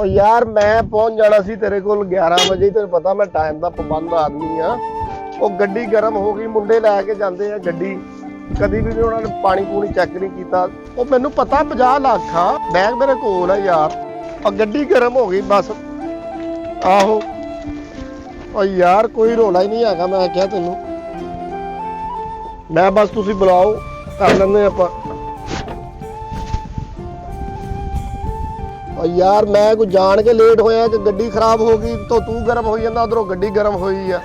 ਉਹ ਯਾਰ ਮੈਂ ਪਹੁੰਚ ਜਾਣਾ ਸੀ ਤੇਰੇ ਕੋਲ 11 ਵਜੇ। ਤੈਨੂੰ ਪਤਾ ਮੈਂ ਟਾਈਮ ਦਾ ਪਾਬੰਦ ਆਦਮੀ ਆ। ਉਹ ਗੱਡੀ ਗਰਮ ਹੋ ਗਈ, ਮੁੰਡੇ ਲੈ ਕੇ ਜਾਂਦੇ ਆ ਗੱਡੀ, ਕਦੀ ਵੀ ਉਹਨਾਂ ਨੇ ਪਾਣੀ ਪੂਣੀ ਚੈੱਕ ਨਹੀਂ ਕੀਤਾ। ਉਹ ਮੈਨੂੰ ਪਤਾ 50 ਲੱਖ ਆ, ਬੈਗ ਮੇਰੇ ਕੋਲ ਆ ਯਾਰ। ਉਹ ਗੱਡੀ ਗਰਮ ਹੋ ਗਈ ਬਸ। ਆਹੋ ਉਹ ਯਾਰ ਕੋਈ ਰੋਲਾ ਹੀ ਨਹੀਂ ਹੈਗਾ। ਮੈਂ ਕਿਹਾ ਤੈਨੂੰ ਮੈਂ ਬਸ ਤੁਸੀਂ ਬੁਲਾਓ, ਕਰ ਲੈਂਦੇ ਆਪਾਂ। ਯਾਰ ਮੈਂ ਕੋਈ ਜਾਣ ਕੇ ਲੇਟ ਹੋਇਆ ਕਿ ਗੱਡੀ ਖਰਾਬ ਹੋ ਗਈ ਤਾਂ ਤੂੰ ਗਰਮ ਹੋਈ ਜਾਂਦਾ, ਉਧਰੋਂ ਗੱਡੀ ਗਰਮ ਹੋਈ ਆ।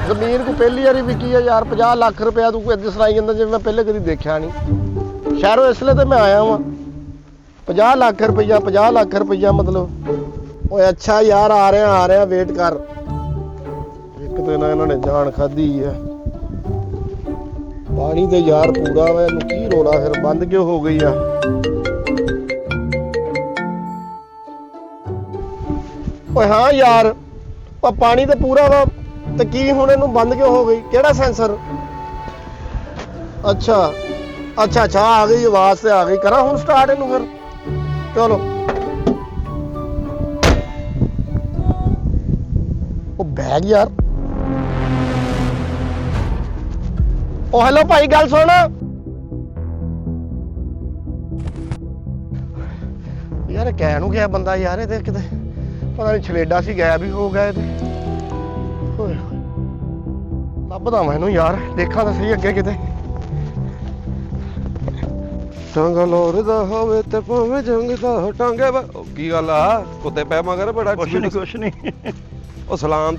ਜ਼ਮੀਨ ਕੋ ਪਹਿਲੀ ਵਾਰੀ ਵਿਕੀ ਆ ਯਾਰ, 50 ਲੱਖ ਰੁਪਇਆ ਤੂੰ ਇੱਦਾਂ ਸੁਣਾਈ ਜਾਂਦਾ ਜਿਵੇਂ ਮੈਂ ਪਹਿਲੇ ਕਦੀ ਦੇਖਿਆ ਨਹੀਂ। ਸ਼ਹਿਰੋਂ ਇਸ ਲਈ ਤੇ ਮੈਂ ਆਇਆ ਵਾਂ। 50 ਲੱਖ ਰੁਪਇਆ, 50 ਲੱਖ ਰੁਪਇਆ ਮਤਲਬ। ਓਏ ਅੱਛਾ ਯਾਰ ਆ ਰਿਹਾ ਵੇਟ ਕਰ। ਇੱਕ ਦਿਨ ਇਹਨਾਂ ਨੇ ਜਾਨ ਖਾਧੀ ਆ। ਪਾਣੀ ਤੇ ਯਾਰ ਪੂਰਾ ਵਾ, ਇਹਨੂੰ ਕੀ ਰੋਲਾ ਫਿਰ ਬੰਦ ਕਿਉਂ ਹੋ ਗਈ ਆ? ਓਏ ਹਾਂ ਯਾਰ ਪਾਣੀ ਤੇ ਪੂਰਾ ਵਾ ਤੇ ਕੀ ਹੁਣ ਇਹਨੂੰ ਬੰਦ ਕਿਉਂ ਹੋ ਗਈ? ਕਿਹੜਾ ਸੈਂਸਰ? ਅੱਛਾ ਆ ਗਈ ਆਵਾਜ਼ ਤੇ ਆ ਗਈ। ਕਰਾਂ ਹੁਣ ਸਟਾਰਟ ਇਹਨੂੰ ਫਿਰ? ਚਲੋ। ਉਹ ਬੈਗ ਯਾਰ। ਉਹ ਹੈਲੋ ਭਾਈ ਗੱਲ ਸੁਣ ਯਾਰ। ਕਹਿ ਨੂੰ ਗਿਆ ਬੰਦਾ ਯਾਰ, ਇਹ ਤੇ ਕਿਤੇ ਪਤਾ ਨਹੀਂ ਛਲੇਡਾ ਸੀ, ਗਾਇਬ ਹੀ ਹੋ ਗਿਆ ਇਹ ਤੇ। ਲੱਭਦਾ ਮੈਂ ਇਹਨੂੰ ਯਾਰ, ਦੇਖਾਂ ਤਾਂ ਸਹੀ ਅੱਗੇ ਕਿਤੇ। ਟੰਗ ਲੋਰਦਾ ਹੋਵੇ ਤੇ ਭਾਵੇਂ ਜੰਗ ਦਾ ਟਾਂਗੇ। ਕੀ ਗੱਲ ਆ? ਕੁੱਤੇ ਪੈ ਮਗਰ ਬੜਾ। ਕੁਛ ਨਹੀਂ। ਉਹ ਸਲਾਮ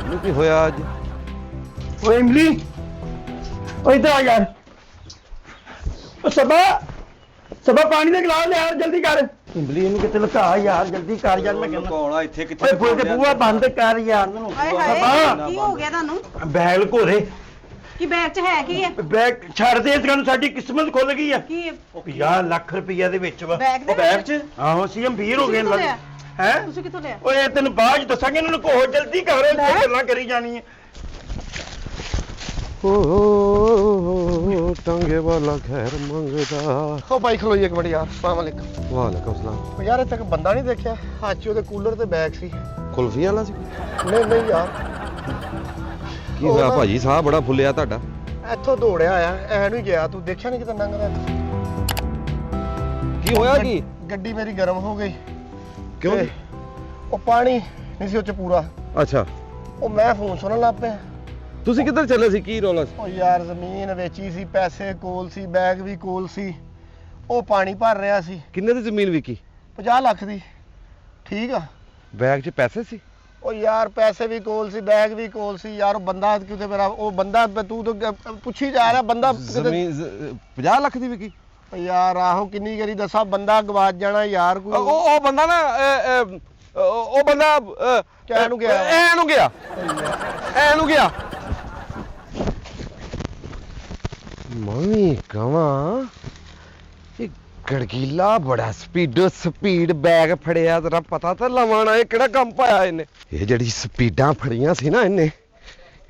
ਨੂੰ ਕੀ ਹੋਇਆ ਅੱਜ? ਓਏ ਇਮਲੀ, ਓਏ ਇੱਧਰ ਆ ਯਾਰ। ਓ ਸਭਾ ਪਾਣੀ ਦਾ ਗਲਾਸ ਲੈ ਯਾਰ, ਜਲਦੀ ਕਰ। ਇਮਲੀ ਇਹਨੂੰ ਕਿਤੇ ਲੁਕਾ ਯਾਰ, ਜਲਦੀ ਕਰ ਯਾਰ। ਮੈਂ ਕਹਿੰਦਾ ਕੋਲਾ ਇੱਥੇ ਕਿੱਥੇ? ਓਏ ਬੋਲ ਕੇ ਬੂਹਾ ਬੰਦ ਕਰ ਯਾਰ। ਹਾਏ ਹਾਏ ਕੀ ਹੋ ਗਿਆ ਤੁਹਾਨੂੰ? ਬੈਗ ਘੋਰੇ ਕੀ ਬੈਗ 'ਚ ਹੈ ਕੀ ਹੈ? ਬੈਗ ਛੱਡ ਦੇ, ਇਸ ਗੱਲ ਸਾਡੀ ਕਿਸਮਤ ਖੁੱਲ ਗਈ ਆ। ਕੀ 50 ਲੱਖ ਰੁਪਈਆ ਦੇ ਵਿੱਚ ਵਾ ਬੈਗ ਦੇ ਬੈਗ 'ਚ। ਆਹੋ ਸੀ ਅਮੀਰ ਹੋ ਗਏ ਲੱਗ ਹੈ। ਤੁਸੀਂ ਕਿੱਥੋਂ ਲਿਆ? ਓਏ ਤੈਨੂੰ ਬਾਅਦ 'ਚ ਦੱਸਾਂਗੇ। ਇਹਨਾਂ ਨੂੰ ਕੋਹ ਜਲਦੀ ਕਰ, ਇੱਥੇ ਗੱਲਾਂ ਕਰੀ ਜਾਣੀ ਹੈ। ਟੰਗੇ ਵਾਲਾ ਖੈਰ ਮੰਗਦਾ। ਹੋ ਭਾਈ ਖਲੋਈ ਇੱਕ ਮਿੰਟ ਯਾਰ। ਸਲਾਮ ਅਲੈਕੁਮ। ਵਾਲੇਕੁਮ ਸਲਾਮ। ਯਾਰ ਇੱਥੇ ਤੱਕ ਬੰਦਾ ਨਹੀਂ ਦੇਖਿਆ? ਅੱਜ ਉਹਦੇ ਕੂਲਰ ਤੇ ਬੈਗ ਸੀ। ਕੁਲਫੀ ਵਾਲਾ ਸੀ? ਨਹੀਂ ਯਾਰ। ਕੀ ਹੋਇਆ ਭਾਜੀ? ਸਾਹ ਬੜਾ ਫੁੱਲਿਆ ਤੁਹਾਡਾ। ਇੱਥੋਂ ਦੌੜਿਆ ਆਇਆ, ਐ ਨੂੰ ਗਿਆ। ਤੂੰ ਦੇਖਿਆ ਨਹੀਂ ਕਿਤੇ ਲੰਘਦਾ? ਕੀ ਹੋਇਆ? ਕੀ ਗੱਡੀ ਮੇਰੀ ਗਰਮ ਹੋ ਗਈ। ਕਿਉਂ? ਉਹ ਪਾਣੀ ਨਹੀਂ ਸੀ ਉਹ 'ਚ ਪੂਰਾ। ਅੱਛਾ, ਉਹ ਮੈਂ ਫੋਨ ਸੁਣਨ ਲੱਗ ਪਿਆ। ਤੁਸੀਂ ਕਿੱਧਰ ਚੱਲੇ ਸੀ? ਕੀ ਰੌਲਾ ਸੀ? ਉਹ ਯਾਰ ਜ਼ਮੀਨ ਵੇਚੀ ਸੀ, ਪੈਸੇ ਕੋਲ ਸੀ, ਬੈਗ ਵੀ ਕੋਲ ਸੀ। ਉਹ ਪਾਣੀ ਭਰ ਰਿਹਾ ਸੀ। ਕਿੰਨੇ ਦੀ ਜ਼ਮੀਨ ਵਿਕੀ? 50 ਲੱਖ ਦੀ। ਠੀਕ ਆ। ਬੈਗ 'ਚ ਪੈਸੇ ਸੀ? ਉਹ ਯਾਰ ਪੈਸੇ ਵੀ ਕੋਲ ਸੀ, ਬੈਗ ਵੀ ਕੋਲ ਸੀ ਯਾਰ। ਉਹ ਬੰਦਾ ਕਿਤੇ ਮੇਰਾ, ਉਹ ਬੰਦਾ ਤੂੰ ਤਾਂ ਪੁੱਛੀ ਜਾ ਰਿਹਾ ਬੰਦਾ ਜ਼ਮੀਨ 50 ਲੱਖ ਦੀ ਵਿਕੀ? ਯਾਰ ਆਹੋ ਕਿੰਨੀ ਵਾਰੀ ਦੱਸਾਂ, ਬੰਦਾ ਗਵਾਚ ਜਾਣਾ ਯਾਰ। ਕੋਈ ਉਹ ਬੰਦਾ ਨਾ ਉਹ ਬੰਦਾ ਕਿਆ ਨੂੰ ਗਿਆ? ਐ ਨੂੰ ਗਿਆ। ਮੰਮੀ ਕਵਾਂ ਇਹ ਗੜਗੀਲਾ ਬੜਾ ਸਪੀਡ ਬੈਗ ਫੜਿਆ। ਤੇਰਾ ਪਤਾ ਤਾਂ ਲਵਾਣਾ ਇਹ ਕਿਹੜਾ ਕੰਮ ਪਾਇਆ ਇਹਨੇ। ਇਹ ਜਿਹੜੀ ਸਪੀਡਾਂ ਫੜੀਆਂ ਸੀ ਨਾ ਇਹਨੇ,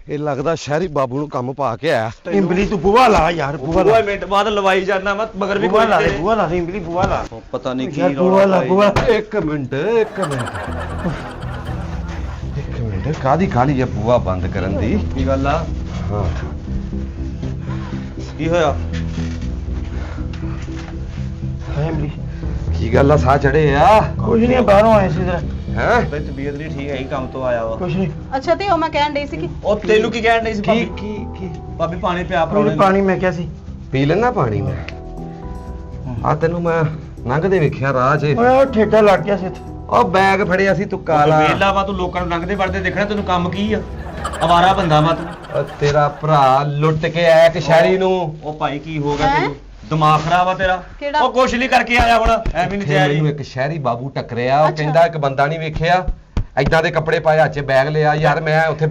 ਇਹ ਲੱਗਦਾ ਸ਼ਹਿਰੀ ਬਾਬੂ ਨੂੰ ਕੰਮ ਪਾ ਕੇ ਆਇਆ। ਇਮਲੀ ਤੂੰ ਬੂਹਾ ਲਾ ਯਾਰ, ਬੂਹਾ ਲਾ। ਮਿੰਟ ਬਾਅਦ ਲਵਾਈ ਜਾਂਦਾ ਮੈਂ ਮਗਰ ਵੀ ਬੂਹਾ ਲਾ ਦੇ, ਬੂਹਾ ਲਾ ਦੇ ਇਮਲੀ, ਬੂਹਾ ਲਾ। ਪਤਾ ਨਹੀਂ ਯਾਰ ਕੀ ਬੂਹਾ ਲਾ, ਬੂਹਾ। ਇੱਕ ਮਿੰਟ ਕਾਦੀ ਖਾਲੀ ਆ ਬੂਹਾ ਬੰਦ ਕਰਨ ਦੀ? ਕੀ ਗੱਲ ਆ? ਹਾਂ ਕੀ ਹੋਇਆ? ਹਾਏ ਇਮਲੀ, ਕੀ ਗੱਲ ਆ? ਸਾਹ ਚੜੇ ਆ? ਕੁਝ ਨਹੀਂ, ਬਾਹਰੋਂ ਆਏ ਸੀ ਜਰਾ। ਹੈ ਬਈ ਤਬੀਅਤ ਨਹੀਂ ਠੀਕ ਹੈਗੀ, ਕੰਮ ਤੋਂ ਆਇਆ ਵਾ। ਕੁਝ ਨਹੀਂ। ਅੱਛਾ ਤੇ ਉਹ ਮੈਂ ਕਹਿਣ ਡਈ ਸੀ ਕਿ ਉਹ ਤੈਨੂੰ ਕੀ ਕਹਿਣ ਡਈ ਸੀ ਭਾਬੀ? ਕੀ ਭਾਬੀ ਪਾਣੀ ਪਿਆ ਪਰੌਣੇ ਪਾਣੀ ਮੈਂ ਕਿਹਾ ਸੀ ਪੀ ਲੈਣਾ ਪਾਣੀ ਮੈਂ। ਆ ਤੈਨੂੰ ਮੈਂ ਲੰਘਦੇ ਵੇਖਿਆ ਰਾਹ 'ਚ। ਓਏ ਉਹ ਠੇਡਾ ਲੱਗ ਗਿਆ ਸੀ ਇੱਥੇ। ਉਹ ਬੈਗ ਫੜਿਆ ਸੀ ਤੂੰ ਕਾਲਾ। ਵੇਲਾ ਵਾ ਤੂੰ, ਲੋਕਾਂ ਨੂੰ ਲੰਘਦੇ ਵੜਦੇ ਦੇਖਣਾ। ਤੈਨੂੰ ਕੰਮ ਕੀ ਆ? ਅਵਾਰਾ ਬੰਦਾ ਵਾ ਤੂੰ। ਉਹ ਤੇਰਾ ਭਰਾ ਲੁੱਟ ਕੇ ਆਇਆ ਕਿ ਸ਼ਹਿਰੀ ਨੂੰ। ਉਹ ਭਾਈ ਕੀ ਹੋ ਗਿਆ ਤੈਨੂੰ? ਦਿਮਾਗ ਖਰਾਬ ਆ ਤੇਰਾ? ਕਿਹੜਾ? ਉਹ ਕੁਛ ਨਹੀਂ ਕਰਕੇ ਆਇਆ ਹੁਣ, ਐਵੇਂ ਨਹੀਂ ਤਿਆਰੀ। ਮੈਨੂੰ ਇੱਕ ਸ਼ਹਿਰੀ ਬਾਬੂ ਟੱਕਰਿਆ। ਉਹ ਅੱਛਾ। ਕਹਿੰਦਾ ਇੱਕ ਬੰਦਾ ਨਹੀਂ ਵੇਖਿਆ, ਐਦਾਂ ਦੇ ਕੱਪੜੇ ਪਾਏ, ਹੱਥ 'ਚ ਬੈਗ ਲਿਆ। ਯਾਰ ਮੈਂ ਉੱਥੇ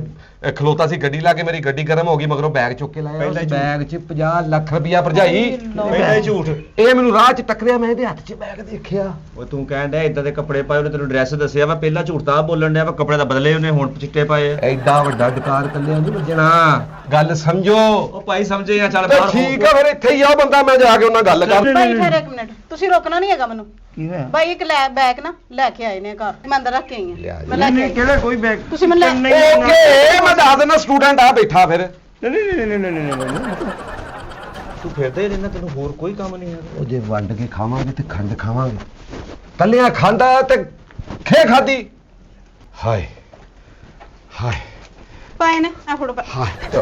ਖਲੋਤਾ ਸੀ ਗੱਡੀ ਲਾ ਕੇ, ਮੇਰੀ ਗੱਡੀ ਗਰਮ ਹੋ ਗਈ, ਮਗਰੋਂ ਬੈਗ ਚੁੱਕ ਕੇ ਲਾਇਆ। ਉਸ ਬੈਗ 'ਚ 50 ਲੱਖ ਰੁਪਇਆ ਭਰਜਾਈ। ਪਹਿਲਾਂ ਹੀ ਝੂਠ। ਇਹ ਮੈਨੂੰ ਰਾਹ 'ਚ ਟੱਕਰਿਆ, ਮੈਂ ਇਹਦੇ ਹੱਥ 'ਚ ਬੈਗ ਦੇਖਿਆ। ਉਹ ਤੂੰ ਕਹਿਣ ਡਿਆ ਇਦਾਂ ਦੇ ਕੱਪੜੇ ਪਾਏ, ਉਹਨੇ ਤੈਨੂੰ ਡਰੈਸ ਦੱਸਿਆ ਵਾ। ਪਹਿਲਾਂ ਝੂਠ ਤਾਂ ਬੋਲਣ ਡਿਆ ਵਾ, ਕੱਪੜੇ ਤਾਂ ਬਦਲੇ ਉਹਨੇ, ਹੁਣ ਚਿੱਟੇ ਪਾਏ ਆ। ਐਡਾ ਵੱਡਾ ਡਕਾਰ ਕੱਲਿਆ ਨਹੀਂ ਵੱਜਣਾ, ਗੱਲ ਸਮਝੋ। ਉਹ ਭਾਈ ਸਮਝੇ ਆ, ਚੱਲ ਤੇ ਬਾਹਰ ਠੀਕ ਆ ਫਿਰ ਇੱਥੇ ਹੀ ਆ ਬੰਦਾ, ਮੈਂ ਜਾ ਕੇ ਉਹਨਾਂ ਗੱਲ ਕਰ। ਭਾਈ ਫਿਰ ਇੱਕ ਮਿੰਟ, ਤੁਸੀਂ ਰੋਕਣਾ ਨਹੀਂ ਹੈਗਾ ਮੈਨੂੰ। ਕੀ ਹੋਇਆ ਬਾਈ ਇੱਕ ਬੈਗ ਨਾ ਲੈ ਕੇ ਆਏ ਨੇ ਘਰ ਮੈਂ ਅੰਦਰ ਰੱਖ ਕੇ ਆਈ ਲਿਆ ਹਾਂ ਜੀ। ਮੈਂ ਲੈ ਕੇ ਨਹੀਂ ਆਈ। ਕਿਹੜਾ ਕੋਈ ਬੈਗ ਤੁਸੀਂ ਮੈਨੂੰ ਲੈ ਓਕੇ ਮੈਂ ਦੱਸ ਦਿੰਦਾ ਸਟੂਡੈਂਟ ਆ ਬੈਠਾ ਫਿਰ ਨਹੀਂ ਤੂੰ ਫਿਰਦਾ ਹੀ ਰਹਿੰਦਾ, ਤੈਨੂੰ ਹੋਰ ਕੋਈ ਕੰਮ ਨਹੀਂ ਹੈਗਾ। ਉਹ ਜੇ ਵੰਡ ਕੇ ਖਾਵਾਂਗੇ ਤੇ ਖੰਡ ਖਾਵਾਂਗੇ, ਕੱਲਿਆਂ ਖੰਡ ਤੇ ਖੇ ਖਾਦੀ। ਹਾਏ ਹਾਏ ਪਾਏ ਨੇ ਆ ਫੜੋ ਹਾਏ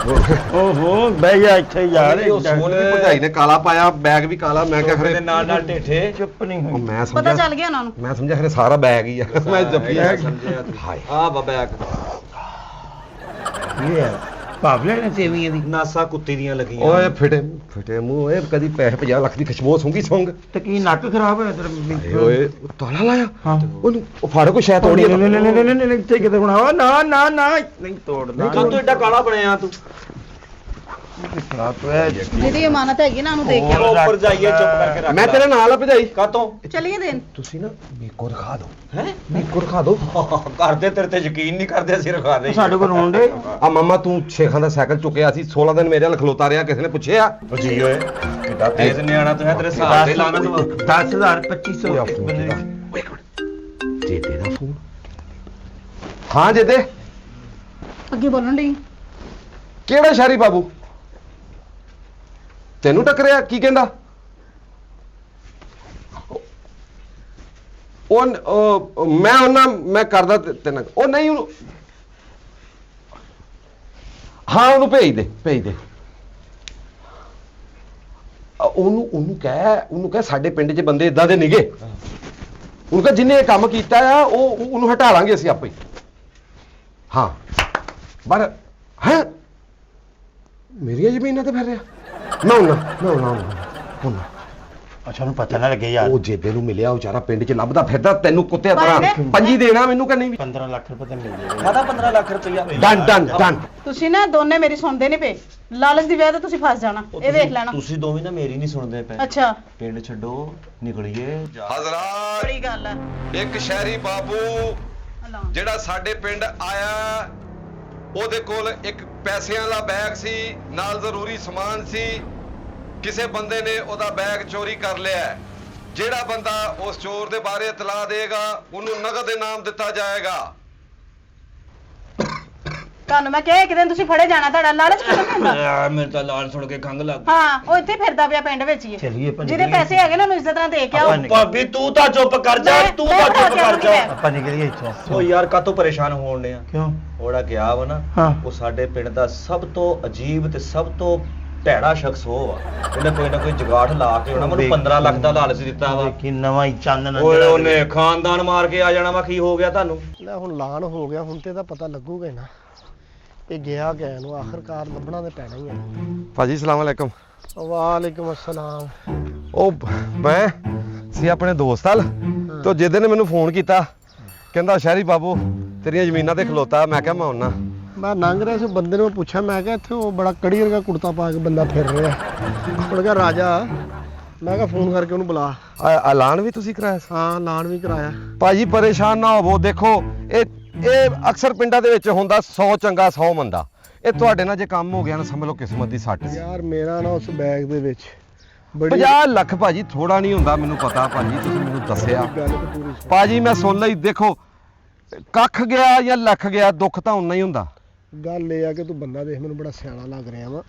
ਓਹੋ ਬਹਿ ਜਾ ਇੱਥੇ ਯਾਰ ਉਹ ਸੋਨ ਦੀ ਭਰਜਾਈ ਨੇ ਕਾਲਾ ਪਾਇਆ, ਬੈਗ ਵੀ ਕਾਲਾ। ਮੈਂ ਕਿਹਾ ਦੇ ਖਰੇ ਨਾਲ ਨਾਲ ਢੇਠੇ ਚੁੱਪ ਨਹੀਂ ਉਹ ਹੋਈ ਮੈਂ ਪਤਾ ਸਮਝਿਆ ਚੱਲ ਗਿਆ ਉਹਨਾਂ ਨੂੰ। ਮੈਂ ਸਮਝਿਆ ਖਰੇ ਸਾਰਾ ਬੈਗ ਹੀ ਆ। ਮੈਂ ਜੱਫੀ ਸਮਝਿਆ ਤੂੰ। ਹਾਏ ਆ ਬਾਬਾ ਇਹ ਹੈ ਭਾਵਲੇ ਨੇ ਸੇਵੀਆਂ ਦੀ ਨਾਸਾ ਕੁੱਤੇ ਦੀਆਂ ਲੱਗੀਆਂ। ਓਏ ਫਿਟੇ ਮੂੰਹ ਓਏ, ਕਦੀ ਪੈਸੇ 50 ਲੱਖ ਦੀ ਖੁਸ਼ਬੂ ਸੁੰਗੀ ਸੁੰਗ। ਤੇ ਕੀ ਨੱਕ ਖਰਾਬ ਹੋਇਆ ਤੇਰਾ ਹਾਏ ਓਏ ਉਹ ਤਾਲਾ ਲਾਇਆ ਹਾਂ ਉਹਨੂੰ, ਉਹ ਫੜ ਕੋ ਸ਼ਾਇਦ ਤੋੜੀ। ਨਹੀਂ ਇੱਥੇ ਕਿਤੇ ਬਣਾਵਾ ਨਾ ਨਾ ਨਾ ਨਹੀਂ ਤੋੜਨਾ ਕਦੋਂ ਤੂੰ ਐਡਾ ਕਾਲਾ ਬਣਿਆ ਤੂੰ? ਖਰਾਬ ਹੋਇਆ ਜਿਹਦੀ ਇਮਾਨਤ ਹੈਗੀ ਨਾ ਉਹਨੂੰ ਦੇ ਕੇ ਉਹ ਉੱਪਰ ਜਾਈਏ, ਚੁੱਪ ਕਰਕੇ ਰੱਖ ਮੈਂ ਤੇਰੇ ਨਾਲ ਆ ਭਜਾਈ। ਕਾਤੋਂ ਚਲਿਏ ਦੇਣ। ਤੁਸੀਂ ਨਾ ਮੀਕੋ ਰਖਾ ਦਿਓ, ਹੈ ਮੀਕੋ ਰਖਾ ਦਿਓ। ਕਰਦੇ ਤੇਰੇ ਤੇ ਯਕੀਨ ਨਹੀਂ ਕਰਦੇ, ਅਸੀਂ ਰਖਾ ਦੇ। ਸਾਡੇ ਕੋਲ ਰੋਣ ਦੇ ਆ ਮਾਮਾ ਤੂੰ ਸ਼ੇਖਾਂ ਦਾ ਸਾਈਕਲ ਚੁੱਕਿਆ ਸੀ 16 ਦਿਨ ਮੇਰੇ ਨਾਲ ਖਲੋਤਾ ਰਿਹਾ, ਕਿਸੇ ਨੇ ਪੁੱਛਿਆ? ਜੀ ਓਏ ਕਿੱਡਾ ਤੇਜ਼ ਨਿਆਣਾ ਤੂੰ ਹੈ, ਤੇਰੇ ਹਿਸਾਬ ਤੇ ਲਾਣਾ ਤੂੰ। 10,000 2500 ਜੇਦੇ ਦਾ ਫੋਨ। ਹਾਂ ਜੇਦੇ, ਅੱਗੇ ਬੋਲਣ ਲਈ ਕਿਹੜਾ ਸ਼ਹਿਰੀ ਬਾਬੂ ਤੈਨੂੰ ਟੱਕਰਿਆ? ਕੀ ਕਹਿੰਦਾ? ਮੈਂ ਕਰਦਾ ਤੈਨੂੰ। ਉਹ ਨਹੀਂ ਉਹਨੂੰ, ਹਾਂ ਉਹਨੂੰ ਭੇਜ ਦੇ। ਉਹਨੂੰ ਕਹਿ ਸਾਡੇ ਪਿੰਡ 'ਚ ਬੰਦੇ ਇਦਾਂ ਦੇ ਨਿਗੇ। ਉਹਨੂੰ ਕਹਿ ਜਿੰਨੇ ਇਹ ਕੰਮ ਕੀਤਾ ਆ ਉਹਨੂੰ ਹਟਾ ਲਾਂਗੇ ਅਸੀਂ ਆਪੇ। ਹਾਂ ਪਰ ਹੈ ਮੇਰੀਆਂ ਜ਼ਮੀਨਾਂ ਤੇ ਫਿਰ ਰਿਹਾ। ਨਾ ਅੱਛਾ ਨੂੰ ਪਤਾ ਨਾ ਲੱਗੇ ਯਾਰ ਉਹ ਜੇਦੇ ਨੂੰ ਮਿਲਿਆ, ਉਹ ਵਿਚਾਰਾ ਪਿੰਡ 'ਚ ਲੱਭਦਾ ਫਿਰਦਾ, ਤੈਨੂੰ ਕੁੱਤੇ ਪਰ ਤਰ੍ਹਾਂ ਇਹਨੇ- ਪੰਜੀ ਦੇਣਾ ਮੈਨੂੰ ਕਿ ਨਹੀਂ? 15 ਲੱਖ ਰੁਪਏ ਤਾਂ ਮਿਲ ਜਾਏਗਾ। ਮਾਤਾ 15 ਲੱਖ ਰੁਪਇਆ ਡਨ। ਤੁਸੀਂ ਨਾ ਦੋਨੇ ਮੇਰੀ ਸੁਣਦੇ ਨਹੀਂ ਪਏ। ਲਾਲਚ ਦੀ ਵਜ੍ਹਾ ਤੇ ਤੁਸੀਂ ਫਸ ਜਾਣਾ। ਇਹ ਵੇਖ ਲੈਣਾ। ਤੁਸੀਂ ਦੋਵੇਂ ਨਾ ਮੇਰੀ ਨਹੀਂ ਸੁਣਦੇ ਪਏ। ਅੱਛਾ ਪਿੰਡ ਛੱਡੋ, ਨਿਕਲੀਏ। ਹਜ਼ਰਾਤ, ਬੜੀ ਗੱਲ ਹੈ। ਇੱਕ ਸ਼ਹਿਰੀ ਬਾਬੂ ਅੱਲਾ ਜਿਹੜਾ ਸਾਡੇ ਪਿੰਡ ਆਇਆ, ਉਹਦੇ ਕੋਲ ਇੱਕ ਪੈਸਿਆਂ ਵਾਲਾ ਬੈਗ ਸੀ, ਨਾਲ ਜ਼ਰੂਰੀ ਸਮਾਨ ਸੀ। ਕਿਸੇ ਬੰਦੇ ਨੇ ਉਹਦਾ ਬੈਗ ਚੋਰੀ ਕਰ ਲਿਆ। ਜਿਹੜਾ ਬੰਦਾ ਉਸ ਚੋਰ ਦੇ ਬਾਰੇ ਇਤਲਾਹ ਦੇਗਾ ਉਹਨੂੰ ਨਗਦ ਇਨਾਮ ਦਿੱਤਾ ਜਾਏਗਾ। ਤੁਹਾਨੂੰ ਮੈਂ ਕਿਹਾ ਕਿ ਦਿਨ ਤੁਸੀਂ ਫੜੇ ਜਾਣਾ। ਤੁਹਾਡਾ ਲਾਲਚ ਕਿਉਂ ਪੈਂਦਾ? ਯਾਰ ਮੇਰੇ ਤਾਂ ਲਾਲ ਸੁਣ ਕੇ ਖੰਗ ਲੱਗ ਹਾਂ ਉਹ ਇੱਥੇ ਫਿਰਦਾ ਪਿਆ ਪਿੰਡ ਵਿੱਚ ਹੀ। ਚਲਿਏ ਆਪਾਂ ਜਿਹਦੇ ਪੈਸੇ ਹੈਗੇ ਨਾ ਉਹਨੂੰ ਇੱਜ਼ਤ ਨਾਲ ਦੇ ਕੇ ਆਓ। ਭਾਬੀ ਤੂੰ ਤਾਂ ਚੁੱਪ ਕਰ ਜਾ, ਤੂੰ ਤਾਂ ਚੁੱਪ ਕਰ ਜਾ। ਆਪਾਂ ਨਿਕਲੀਏ ਇੱਥੋਂ। ਉਹ ਯਾਰ ਕਾਤੋਂ ਪਰੇਸ਼ਾਨ ਹੋਣ ਡਿਆ? ਕਿਉਂ? ਉਹੜਾ ਗਿਆ ਵਾ ਨਾ, ਹਾਂ। ਉਹ ਸਾਡੇ ਪਿੰਡ ਦਾ ਸਭ ਤੋਂ ਅਜੀਬ ਤੇ ਸਭ ਤੋਂ ਭੈੜਾ ਸ਼ਖਸ ਉਹ ਆ। ਉਹਨੇ ਕੋਈ ਨਾ ਕੋਈ ਜੁਗਾੜ ਲਾ ਕੇ ਉਹਨਾਂ ਮੈਨੂੰ 15 ਲੱਖ ਦਾ ਲਾਲਚ ਦਿੱਤਾ ਵਾ। ਕਿ ਨਵਾਂ ਹੀ ਚਾਨਣ ਓਏ ਉਹਨੇ ਖਾਨਦਾਨ ਮਾਰ ਕੇ ਆ ਜਾਣਾ ਵਾ। ਕੀ ਹੋ ਗਿਆ ਤੁਹਾਨੂੰ? ਲੈ ਹੁਣ ਲਾਣ ਹੋ ਗਿਆ, ਹੁਣ ਤੇ ਤਾਂ ਪਤਾ ਲੱਗੂਗਾ ਹੀ ਨਾ। ਇਹ ਗਿਆ ਨੂੰ ਆਖਰਕਾਰ ਲੱਭਣਾ ਤੇ ਪੈਣਾ ਹੀ ਆ। ਭਾਜੀ ਸਲਾਮ ਅਲੈਕਮ। ਵਾਲੇਕੁਮ ਅਸਲਾਮ। ਉਹ ਮੈਂ ਸੀ ਆਪਣੇ ਦੋਸਤ ਨਾਲ, ਤੇ ਜਿਹਦੇ ਨੇ ਮੈਨੂੰ ਫੋਨ ਕੀਤਾ, ਕਹਿੰਦਾ ਸ਼ਹਿਰੀ ਬਾਬੂ ਤੇਰੀਆਂ ਜ਼ਮੀਨਾਂ ਤੇ ਖਲੋਤਾ। ਮੈਂ ਕਿਹਾ ਮੈਂ ਆਉਣਾ। ਮੈਂ ਲੰਘ ਰਿਹਾ ਸੀ, ਬੰਦੇ ਨੂੰ ਪੁੱਛਿਆ, ਮੈਂ ਕਿਹਾ ਇੱਥੇ ਉਹ ਬੜਾ ਕੜੀ ਵਰਗਾ ਕੁੜਤਾ ਪਾ ਕੇ ਬੰਦਾ ਫਿਰ ਰਿਹਾ। ਉਹਨੇ ਕਿਹਾ ਰਾਜਾ। ਮੈਂ ਕਿਹਾ ਫੋਨ ਕਰਕੇ ਉਹਨੂੰ ਬੁਲਾ। ਐਲਾਨ ਵੀ ਤੁਸੀਂ ਕਰਾਇਆ ਸੀ? ਹਾਂ ਐਲਾਨ ਵੀ ਕਰਾਇਆ। ਭਾਜੀ ਪਰੇਸ਼ਾਨ ਨਾ ਹੋਵੋ। ਦੇਖੋ ਇਹ ਅਕਸਰ ਪਿੰਡਾਂ ਦੇ ਵਿੱਚ ਹੁੰਦਾ, 100 ਚੰਗਾ 100 ਮੰਦਾ। ਇਹ ਤੁਹਾਡੇ ਨਾਲ ਜੇ ਕੰਮ ਹੋ ਗਿਆ ਨਾ, ਸਮਝ ਲਓ ਕਿਸਮਤ ਦੀ ਸੱਟ ਸੀ। ਯਾਰ ਮੇਰਾ ਨਾ ਉਸ ਬੈਗ ਦੇ ਵਿੱਚ ਬੜੀ 50 ਲੱਖ ਭਾਜੀ ਥੋੜਾ ਨਹੀਂ ਹੁੰਦਾ, ਮੈਨੂੰ ਪਤਾ ਭਾਜੀ, ਤੁਸੀਂ ਮੈਨੂੰ ਦੱਸਿਆ। ਗੱਲ ਤੇ ਪੂਰੀ ਸੁਣ। ਭਾਜੀ ਮੈਂ ਸੁਣ ਲਈ। ਦੇਖੋ ਕੱਖ ਗਿਆ ਜਾਂ ਲੱਖ ਗਿਆ, ਦੁੱਖ ਤਾਂ ਉਨਾ ਹੀ ਹੁੰਦਾ। ਗੱਲ ਇਹ ਆ ਕਿ ਤੂੰ ਬੰਦਾ ਦੇਖ ਮੈਨੂੰ ਬੜਾ ਸਿਆਣਾ ਲੱਗ ਰਿਹਾ ਵਾ।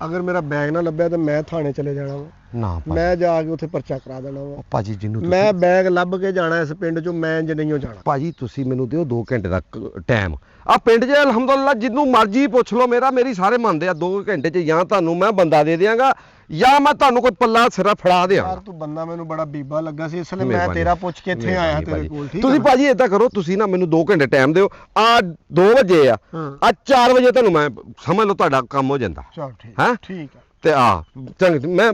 ਅਗਰ ਮੇਰਾ ਬੈਗ ਨਾ ਲੱਭਿਆ ਤਾਂ ਮੈਂ ਥਾਣੇ ਚਲੇ ਜਾਣਾ ਵਾ। ਨਾ ਭਾਜੀ, ਮੈਂ ਜਾ ਕੇ ਉੱਥੇ ਪਰਚਾ ਕਰਾ ਦੇਣਾ ਵਾ। ਉਹ ਭਾਜੀ ਜਿਹਨੂੰ ਮੈਂ ਤੁਸੀਂ ਬੈਗ ਲੱਭ ਕੇ ਜਾਣਾ ਇਸ ਪਿੰਡ ਚੋਂ। ਮੈਂ ਇੰਜ ਨਹੀਂ ਹੋ ਜਾਣਾ। ਭਾਜੀ ਤੁਸੀਂ ਮੈਨੂੰ ਦਿਓ 2 ਘੰਟੇ ਦਾ ਟਾਈਮ। ਆ ਪਿੰਡ 'ਚ ਅਲਹਮਦੁਲਿਲਾ ਜਿੰਨੂੰ ਮਰਜ਼ੀ ਪੁੱਛ ਲਓ, ਮੇਰੀ ਸਾਰੇ ਮੰਨਦੇ ਆ। 2 ਘੰਟੇ 'ਚ ਜਾਂ ਤੁਹਾਨੂੰ ਮੈਂ ਬੰਦਾ ਦੇ ਦਿਆਂਗਾ ਜਾਂ ਮੈਂ ਤੁਹਾਨੂੰ ਕੋਈ ਪੱਲਾ ਸਿਰਾ ਫੜਾ ਯਾਰ ਦਿਆਂਗਾ। ਤੂੰ ਬੰਦਾ ਮੈਨੂੰ ਬੜਾ ਬੀਬਾ ਲੱਗਾ ਸੀ, ਇਸ ਲਈ ਮੈਂ ਮਿਹਰਬਾਨੀ। ਤੇਰਾ ਪੁੱਛ ਕੇ ਇੱਥੇ ਆਇਆ ਤੇਰੇ ਭਾਜੀ। ਕੋਲ। ਠੀਕ ਤੁਸੀਂ ਆ? ਭਾਜੀ ਏਦਾਂ ਕਰੋ, ਤੁਸੀਂ ਨਾ ਮੈਨੂੰ 2 ਘੰਟੇ ਟਾਈਮ ਦਿਓ। ਆ 2 ਵਜੇ ਆ, ਹਾਂ। ਆ 4 ਵਜੇ ਤੁਹਾਨੂੰ ਮੈਂ ਸਮਝ ਲਓ ਤੁਹਾਡਾ ਕੰਮ ਹੋ ਜਾਂਦਾ। ਚੱਲ ਠੀਕ। ਹੈਂ? ਠੀਕ ਆ। ਤੇ ਆ ਚੰਗ ਮੈਂ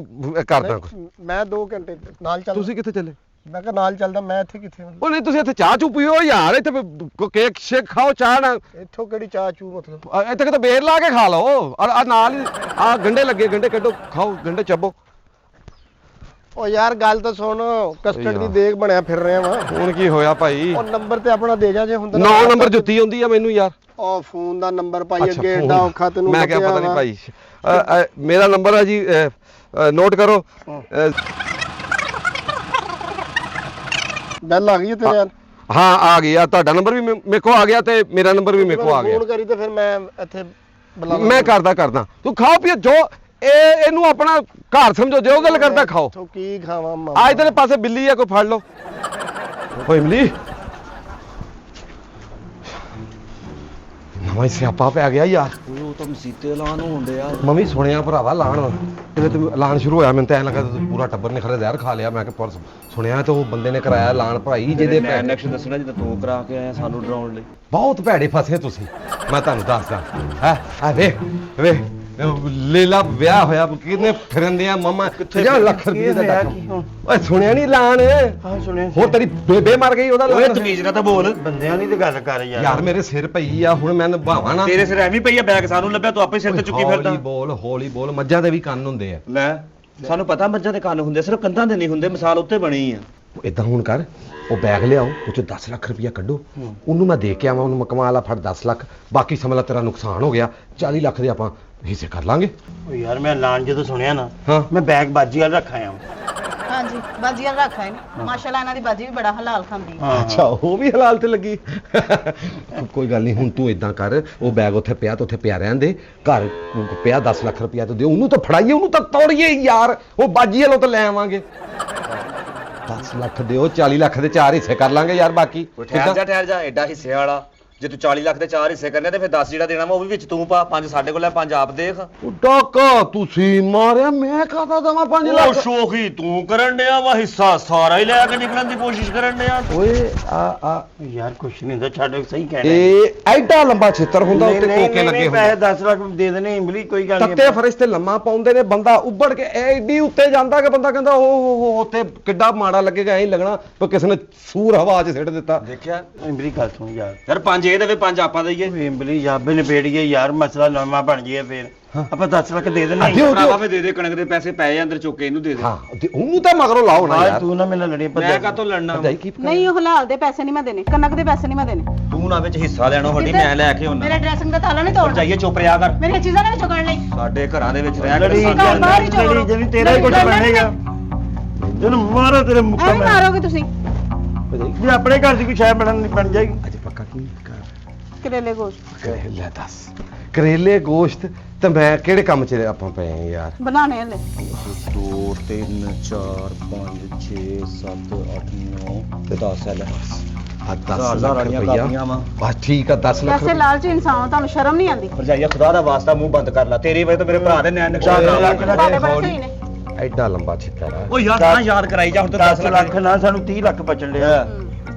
ਕਰਦਾ ਕੁਛ। ਮੈਂ 2 ਘੰਟੇ ਨਾਲ ਚੱਲ। ਤੁਸੀਂ ਕਿੱਥੇ ਚੱਲੇ? ਮੈਂ ਕਿਹਾ ਨਾਲ ਚੱਲਦਾ। ਮੈਂ ਇੱਥੇ ਕਿੱਥੇ ਹਾਂ? ਉਹ ਨਹੀਂ ਤੁਸੀਂ ਇੱਥੇ ਚਾਹ ਚੂ ਪੀਓ ਯਾਰ। ਇੱਥੇ ਕੇਕ ਸ਼ੇਕ ਖਾਓ, ਚਾਹ ਨਾਲ। ਇੱਥੋਂ ਕਿਹੜੀ ਚਾਹ ਚੂ ਮਤਲਬ? ਇੱਥੇ ਕਿਤੇ ਬੇਰ ਲਾ ਕੇ ਖਾ ਲਓ। ਆ ਨਾਲ ਹੀ ਆ ਗੰਡੇ ਲੱਗੇ, ਗੰਡੇ ਕੱਢੋ, ਖਾਓ ਗੰਡੇ ਚੱਬੋ। ਉਹ ਯਾਰ ਗੱਲ ਤਾਂ ਸੁਣ। ਕਸਟਰਡ ਦੀ ਯਾਰ। ਦੇਗ ਬਣਿਆ ਫਿਰ ਰਿਹਾ ਵਾ। ਹੁਣ ਕੀ ਹੋਇਆ ਭਾਈ? ਉਹ ਨੰਬਰ ਤੇ ਆਪਣਾ ਦੇ ਜਾ ਜੇ ਹੁੰਦਾ। 9 ਨੰਬਰ ਜੁੱਤੀ ਹੁੰਦੀ ਆ ਮੈਨੂੰ ਯਾਰ। ਉਹ ਫੋਨ ਦਾ ਨੰਬਰ ਭਾਈ ਅੱਛਾ, ਅੱਗੇ ਫੋਨ। ਏਡਾ ਔਖਾ ਤੈਨੂੰ ਮੈਂ ਕਿਹਾ ਲੱਭਿਆ ਪਤਾ ਨਹੀਂ ਵਾ। ਭਾਈ। ਮੇਰਾ ਨੰਬਰ ਹੈ ਜੀ, ਨੋਟ ਕਰੋ। ਬੈਲ ਆ ਗਈ ਹੈ ਤੇਰੇ ਯਾਰ ਹਾਂ ਆ ਗਿਆ, ਤੁਹਾਡਾ ਨੰਬਰ ਵੀ ਮੇਰੇ ਕੋ ਆ ਗਿਆ ਤੇ ਮੇਰਾ ਨੰਬਰ ਵੀ ਮੇਰੇ ਕੋ ਆ ਗਿਆ। ਫੋਨ ਕਰੀ ਤੇ ਫਿਰ ਮੈਂ ਇੱਥੇ ਬੁਲਾ ਮੈਂ ਕਰਦਾ ਤੂੰ ਖਾਓ ਪੀਓ ਜੋ ਇਹਨੂੰ ਆਪਣਾ ਘਰ ਸਮਝੋ, ਜੋ ਗੱਲ ਕਰਦਾ ਖਾਓ। ਤੂੰ ਕੀ ਖਾਵਾਂ ਮਾਮਾ ਆ ਇਧਰਲੇ ਪਾਸੇ ਬਿੱਲੀ ਆ, ਕੋਈ ਫੜ ਲਓ। ਓਏ ਇਮਲੀ ਨਵਾਂ ਹੀ ਸਿਆਪਾ ਪੈ ਗਿਆ ਯਾਰ। ਉਹ ਤਾਂ ਮਸੀਤੇ ਐਲਾਨ ਹੋਣ ਡਿਆ। ਮੰਮੀ ਸੁਣਿਆ ਭਰਾਵਾ ਐਲਾਨ, ਜਦੋਂ ਤੂੰ ਐਲਾਨ ਸ਼ੁਰੂ ਹੋਇਆ ਮੈਨੂੰ ਤਾਂ ਐਂ ਲੱਗਾ ਪੂਰਾ ਟੱਬਰ ਨੇ ਖਰੇ ਜ਼ਹਿਰ ਖਾ ਲਿਆ। ਮੈਂ ਕਿਹਾ ਸੁਣਿਆ ਤੇ ਉਹ ਬੰਦੇ ਨੇ ਕਰਾਇਆ ਐਲਾਨ ਭਾਈ, ਜਿਹਦੇ ਮੈਂ ਨੈਕਸਟ ਦੱਸਣਾ ਜਦੋਂ ਤੂੰ ਕਰਾ ਕੇ ਆਇਆ ਸਾਨੂੰ ਡਰਾਉਣ ਲਈ। ਬਹੁਤ ਭੈੜੇ ਫਸੇ ਤੁਸੀਂ, ਮੈਂ ਤੁਹਾਨੂੰ ਦੱਸਦਾ। ਆ ਵੇਖ ਵੇਖ ਲੇਲਾ ਵਿਆਹ ਹੋਇਆ ਕਿੰਨੇ ਫਿਰਨ ਦੇ ਆ ਮਾਮਾ 50 ਲੱਖ ਰੁਪਏ ਦਾ ਡਾਕਾ। ਓਏ ਸੁਣਿਆ ਨਹੀਂ ਐਲਾਨ? ਹਾਂ ਸੁਣਿਆ ਹੋਰ ਤੇਰੀ ਬੇਬੇ ਮਰ ਗਈ ਉਹਦਾ ਓਏ ਐਲਾਨ। ਤਮੀਜ਼ ਨਾਲ ਤਾਂ ਬੋਲ। ਬੰਦਿਆਂ ਦੀ ਤੇ ਗੱਲ ਕਰ ਯਾਰ। ਯਾਰ ਮੇਰੇ ਸਿਰ ਪਈ ਆ, ਹੁਣ ਮੈਂ ਨਿਭਾਵਾਂ ਨਾ। ਤੇਰੇ ਸਿਰ ਐਵੇਂ ਪਈ ਆ, ਬੈਗ ਸਾਨੂੰ ਲੱਭਿਆ, ਤੂੰ ਆਪੇ ਸਿਰ ਤੇ ਚੁੱਕੀ ਫਿਰਦਾ। ਹੌਲੀ ਬੋਲ, ਮੱਝਾਂ ਦੇ ਵੀ ਕੰਨ ਹੁੰਦੇ ਆ। ਲੈ ਸਾਨੂੰ ਪਤਾ ਮੱਝਾਂ ਦੇ ਕੰਨ ਹੁੰਦੇ, ਸਿਰਫ ਕੰਧਾਂ ਦੇ ਨਹੀਂ ਹੁੰਦੇ, ਮਿਸਾਲ ਉੱਤੇ ਬਣੀ ਆ। ਇਦਾਂ ਹੁਣ ਕਰ, ਉਹ ਬੈਗ ਲਿਆਓ, ਉਹ ਚ 10 ਲੱਖ ਰੁਪਇਆ ਕੱਢੋ, ਉਹਨੂੰ ਮੈਂ ਦੇ ਕੇ ਆਵਾਂ, ਉਹਨੂੰ ਮਕਮਾ ਲਾ ਫੜ 10 ਲੱਖ, ਬਾਕੀ ਸਮਝ ਲਾ ਤੇਰਾ ਨੁਕਸਾਨ ਹੋ ਗਿਆ, 40 ਲੱਖ ਦੇ ਆਪਾਂ ਹਿੱਸੇ ਕਰ ਲਾਂਗੇ। ਓ ਯਾਰ ਮੈਂ ਐਲਾਨ ਜਦੋਂ ਸੁਣਿਆ ਨਾ, ਹਾਂ ਮੈਂ ਬੈਗ ਬਾਜੀ ਵਾਲ ਰੱਖਾ ਆ। ਹਾਂਜੀ ਬਾਜੀਆਂ ਰੱਖਾ ਇਹਨੇ, ਮਾਸ਼ਾਅੱਲਾ ਇਹਨਾਂ ਦੀ ਬਾਜੀ ਵੀ ਬੜਾ ਹਲਾਲ ਖਾਂਦੀ ਹੈ। ਅੱਛਾ ਉਹ ਵੀ ਹਲਾਲ ਤੇ ਲੱਗੀ। ਕੋਈ ਗੱਲ ਨਹੀਂ, ਹੁਣ ਤੂੰ ਇਦਾਂ ਕਰ, ਉਹ ਬੈਗ ਉੱਥੇ ਪਿਆ ਤੇ ਉੱਥੇ ਪਿਆ ਰਹਿਣ ਦੇ, ਘਰ ਪਿਆ 10 ਲੱਖ ਰੁਪਇਆ ਤੇ ਦਿਓ, ਉਹਨੂੰ ਤਾਂ ਫੜਾਈਏ, ਉਹਨੂੰ ਤਾਂ ਤੋੜੀਏ ਯਾਰ, ਉਹ ਬਾਜੀ ਵਾਲੋਂ ਤਾਂ ਲੈ ਆਵਾਂਗੇ। 10 ਲੱਖ ਦਿਓ, 40 ਲੱਖ ਦੇ 4 ਹਿੱਸੇ ਕਰ ਲਾਂਗੇ ਯਾਰ। ਬਾਕੀ ਠਹਿਰ ਜਾ ਐਡਾ ਹਿੱਸੇ ਵਾਲਾ, ਜੇ ਤੂੰ 40 ਲੱਖ ਦੇ 4 ਹਿੱਸੇ ਕਰਨੇ ਤੇ ਫਿਰ 10 ਜਿਹੜਾ ਦੇਣਾ ਵਾ ਉਹ ਵੀ ਵਿੱਚ ਤੂੰ ਪਾ, 5 ਸਾਡੇ ਕੋਲ ਹੈ, 5 ਆਪ ਦੇਖ। ਡਾਕਾ ਤੁਸੀਂ ਮਾਰਿਆ, ਮੈਂ ਕਾਹਦਾ ਦਵਾਂ 5 ਉਹ ਲੱਖ? ਸ਼ੋਖੀ ਤੂੰ ਕਰਨ ਡਿਆ ਵਾ, ਹਿੱਸਾ ਸਾਰਾ ਹੀ ਲੈ ਕੇ ਨਿਕਲਣ ਦੀ ਕੋਸ਼ਿਸ਼ ਕਰਨ ਡਿਆ। ਓਏ ਆ ਯਾਰ ਕੁਛ ਨਹੀਂ ਹੁੰਦਾ, ਛੱਡ, ਸਹੀ ਕਹਿਣਾ। ਇਹ ਐਡਾ ਲੰਬਾ ਛਿੱਤਰ ਹੁੰਦਾ, ਉੱਤੇ ਕੋਕੇ ਲੱਗੇ ਪੈਸੇ ਹੁੰਦੇ, 10 ਲੱਖ ਦੇ ਦੇਣੇ ਇਮਲੀ, ਕੋਈ ਗੱਲ ਨਹੀਂ। ਤੱਤੇ ਫਰਿਸ਼ਤੇ ਲੰਮਾ ਪਾਉਂਦੇ ਨੇ, ਬੰਦਾ ਉੱਭੜ ਕੇ ਐਡੀ ਉੱਤੇ ਜਾਂਦਾ ਕਿ ਬੰਦਾ ਕਹਿੰਦਾ ਓਹ ਉੱਤੇ ਕਿੱਡਾ ਮਾੜਾ ਲੱਗੇਗਾ, ਐਂ ਲੱਗਣਾ ਕਿ ਕਿਸੇ ਨੇ ਸੂਰ ਹਵਾ 'ਚ ਸਿੱਟ ਦਿੱਤਾ। ਦੇਖਿਆ ਇਮਲੀ ਗੱਲ ਸੁਣ ਯਾਰ। ਯਾਰ 5 ਇਹ ਦੇਵੇ, 5 ਆਪਾਂ ਦਈਏ। ਇਮਲੀ ਜਾਬੇ ਨਿਬੇੜੀਏ ਯਾਰ, ਮਸਲਾ ਨਵਾਂ ਬਣ ਜਾਏ ਫੇਰ ਆਪਾਂ 10 ਲੱਖ ਦੇ ਦੇਣੇ। ਦਿਓ, ਭਰਾਵਾ ਫੇ ਦੇ ਦੇ, ਕਣਕ ਦੇ ਪੈਸੇ ਪਏ ਅੰਦਰ ਚੁੱਕ ਕੇ ਇਹਨੂੰ ਦੇ ਦੇ। ਹਾਂ ਤੇ ਉਹਨੂੰ ਤਾਂ ਮਗਰੋਂ ਲਾਓ ਨਾ ਆ ਯਾਰ। ਤੂੰ ਨਾ ਮੇਰੇ ਨਾਲ ਲੜੀ, ਮੈਂ ਕਾਹਤੋਂ ਲੜਨਾ? ਭਰਜਾਈ ਕੀ ਪਕਾਇਆ? ਨਹੀਂ ਉਹ ਹਲਾਲ ਦੇ ਪੈਸੇ ਨਹੀਂ ਮੈਂ ਦੇਣੇ, ਕਣਕ ਦੇ ਪੈਸੇ ਨਹੀਂ ਮੈਂ ਦੇਣੇ। ਤੂੰ ਨਾ ਵਿੱਚ ਹਿੱਸਾ ਲੈਣਾ ਵੱਡੀ, ਮੈਂ ਲੈ ਕੇ ਆਉਣਾ। ਮੇਰੇ ਡਰੈਸਿੰਗ ਦਾ ਤਾਲਾ ਨਹੀਂ ਤੋੜਨਾ, ਜਾਈਏ ਚੁੱਪ ਰਿਹਾ ਕਰ। ਮੇਰੀਆਂ ਚੀਜ਼ਾਂ ਨੇ ਵਿੱਚੋਂ ਕੱਢ ਲਈ। ਸਾਡੇ ਘਰਾਂ ਦੇ ਵਿੱਚ ਰਹਿ ਕੇ ਲੜੀ ਸਾਨੂੰ- ਘਰ ਬਾਹਰ ਹੀ ਚੋੜੋ। ਲੜੀ ਜਿਹੜੀ ਤੇਰਾ ਹੀ ਕੁਝ ਬਣੇਗਾ, ਤੈਨੂੰ ਮਾਰੋ ਤੇਰੇ ਮੁੱਕਾ ਐਵੇਂ ਮਾਰੋਗੇ ਤੁਸੀਂ। ਭਰਜਾਈ ਜੇ ਆਪਣੇ ਘਰ ਦੀ ਕੋਈ ਸ਼ੈ ਬਣ ਜਾਏਗੀ। ਅੱਜ ਪੱਕਾ ਕੀ ਕਰ ਕਰੇਲੇ ਗੋਸ਼ਤ ਕਰੇਲੇ? ਦੱਸ ਕਰੇਲੇ ਗੋਸ਼ਤ ਤੇ ਮੈਂ ਕਿਹੜੇ ਕੰਮ 'ਚ ਆਪਾਂ ਪਏ ਆਂ ਯਾਰ? ਬਣਾਣੇ ਹਲੇ 2 3 4 5 6 7 8 9 ਤੇ 10 ਹੈ ਲੈ। ਆ 10 ਹਜ਼ਾਰ ਲੱਖ ਵਾਲੀਆਂ ਰੁਪਈਆ ਕਾਪੀਆਂ ਵਾਂ। ਬਸ ਠੀਕ ਆ, 10 ਲੱਖ ਵੈਸੇ ਲਾਲਚੀ ਇਨਸਾਨ ਹੋ, ਤੁਹਾਨੂੰ ਸ਼ਰਮ ਨਹੀਂ ਆਉਂਦੀ। ਭਰਜਾਈਆ ਖੁਦਾ ਦਾ ਵਾਸਤਾ ਮੂੰਹ ਬੰਦ ਕਰ ਲੈ, ਤੇਰੀ ਵਜ੍ਹਾ ਤੋਂ ਮੇਰੇ ਭਰਾ ਦੇ ਨੈਣ ਨੁਕਸਾਨ ਓਏ, ਹੋਇਆ। ਤੁਹਾਡੇ ਬੜੇ ਸਹੀ ਨੇ। ਐਡਾ ਲੰਬਾ ਛਿੱਤਰ ਆ। ਓ ਯਾਰ ਨਾ ਯਾਦ ਕਰਾਈ ਜਾ, ਹੁਣ ਤਾਂ 10 ਲੱਖ ਨਾ ਸਾਨੂੰ 30 ਲੱਖ ਬਚਣ ਡਿਆ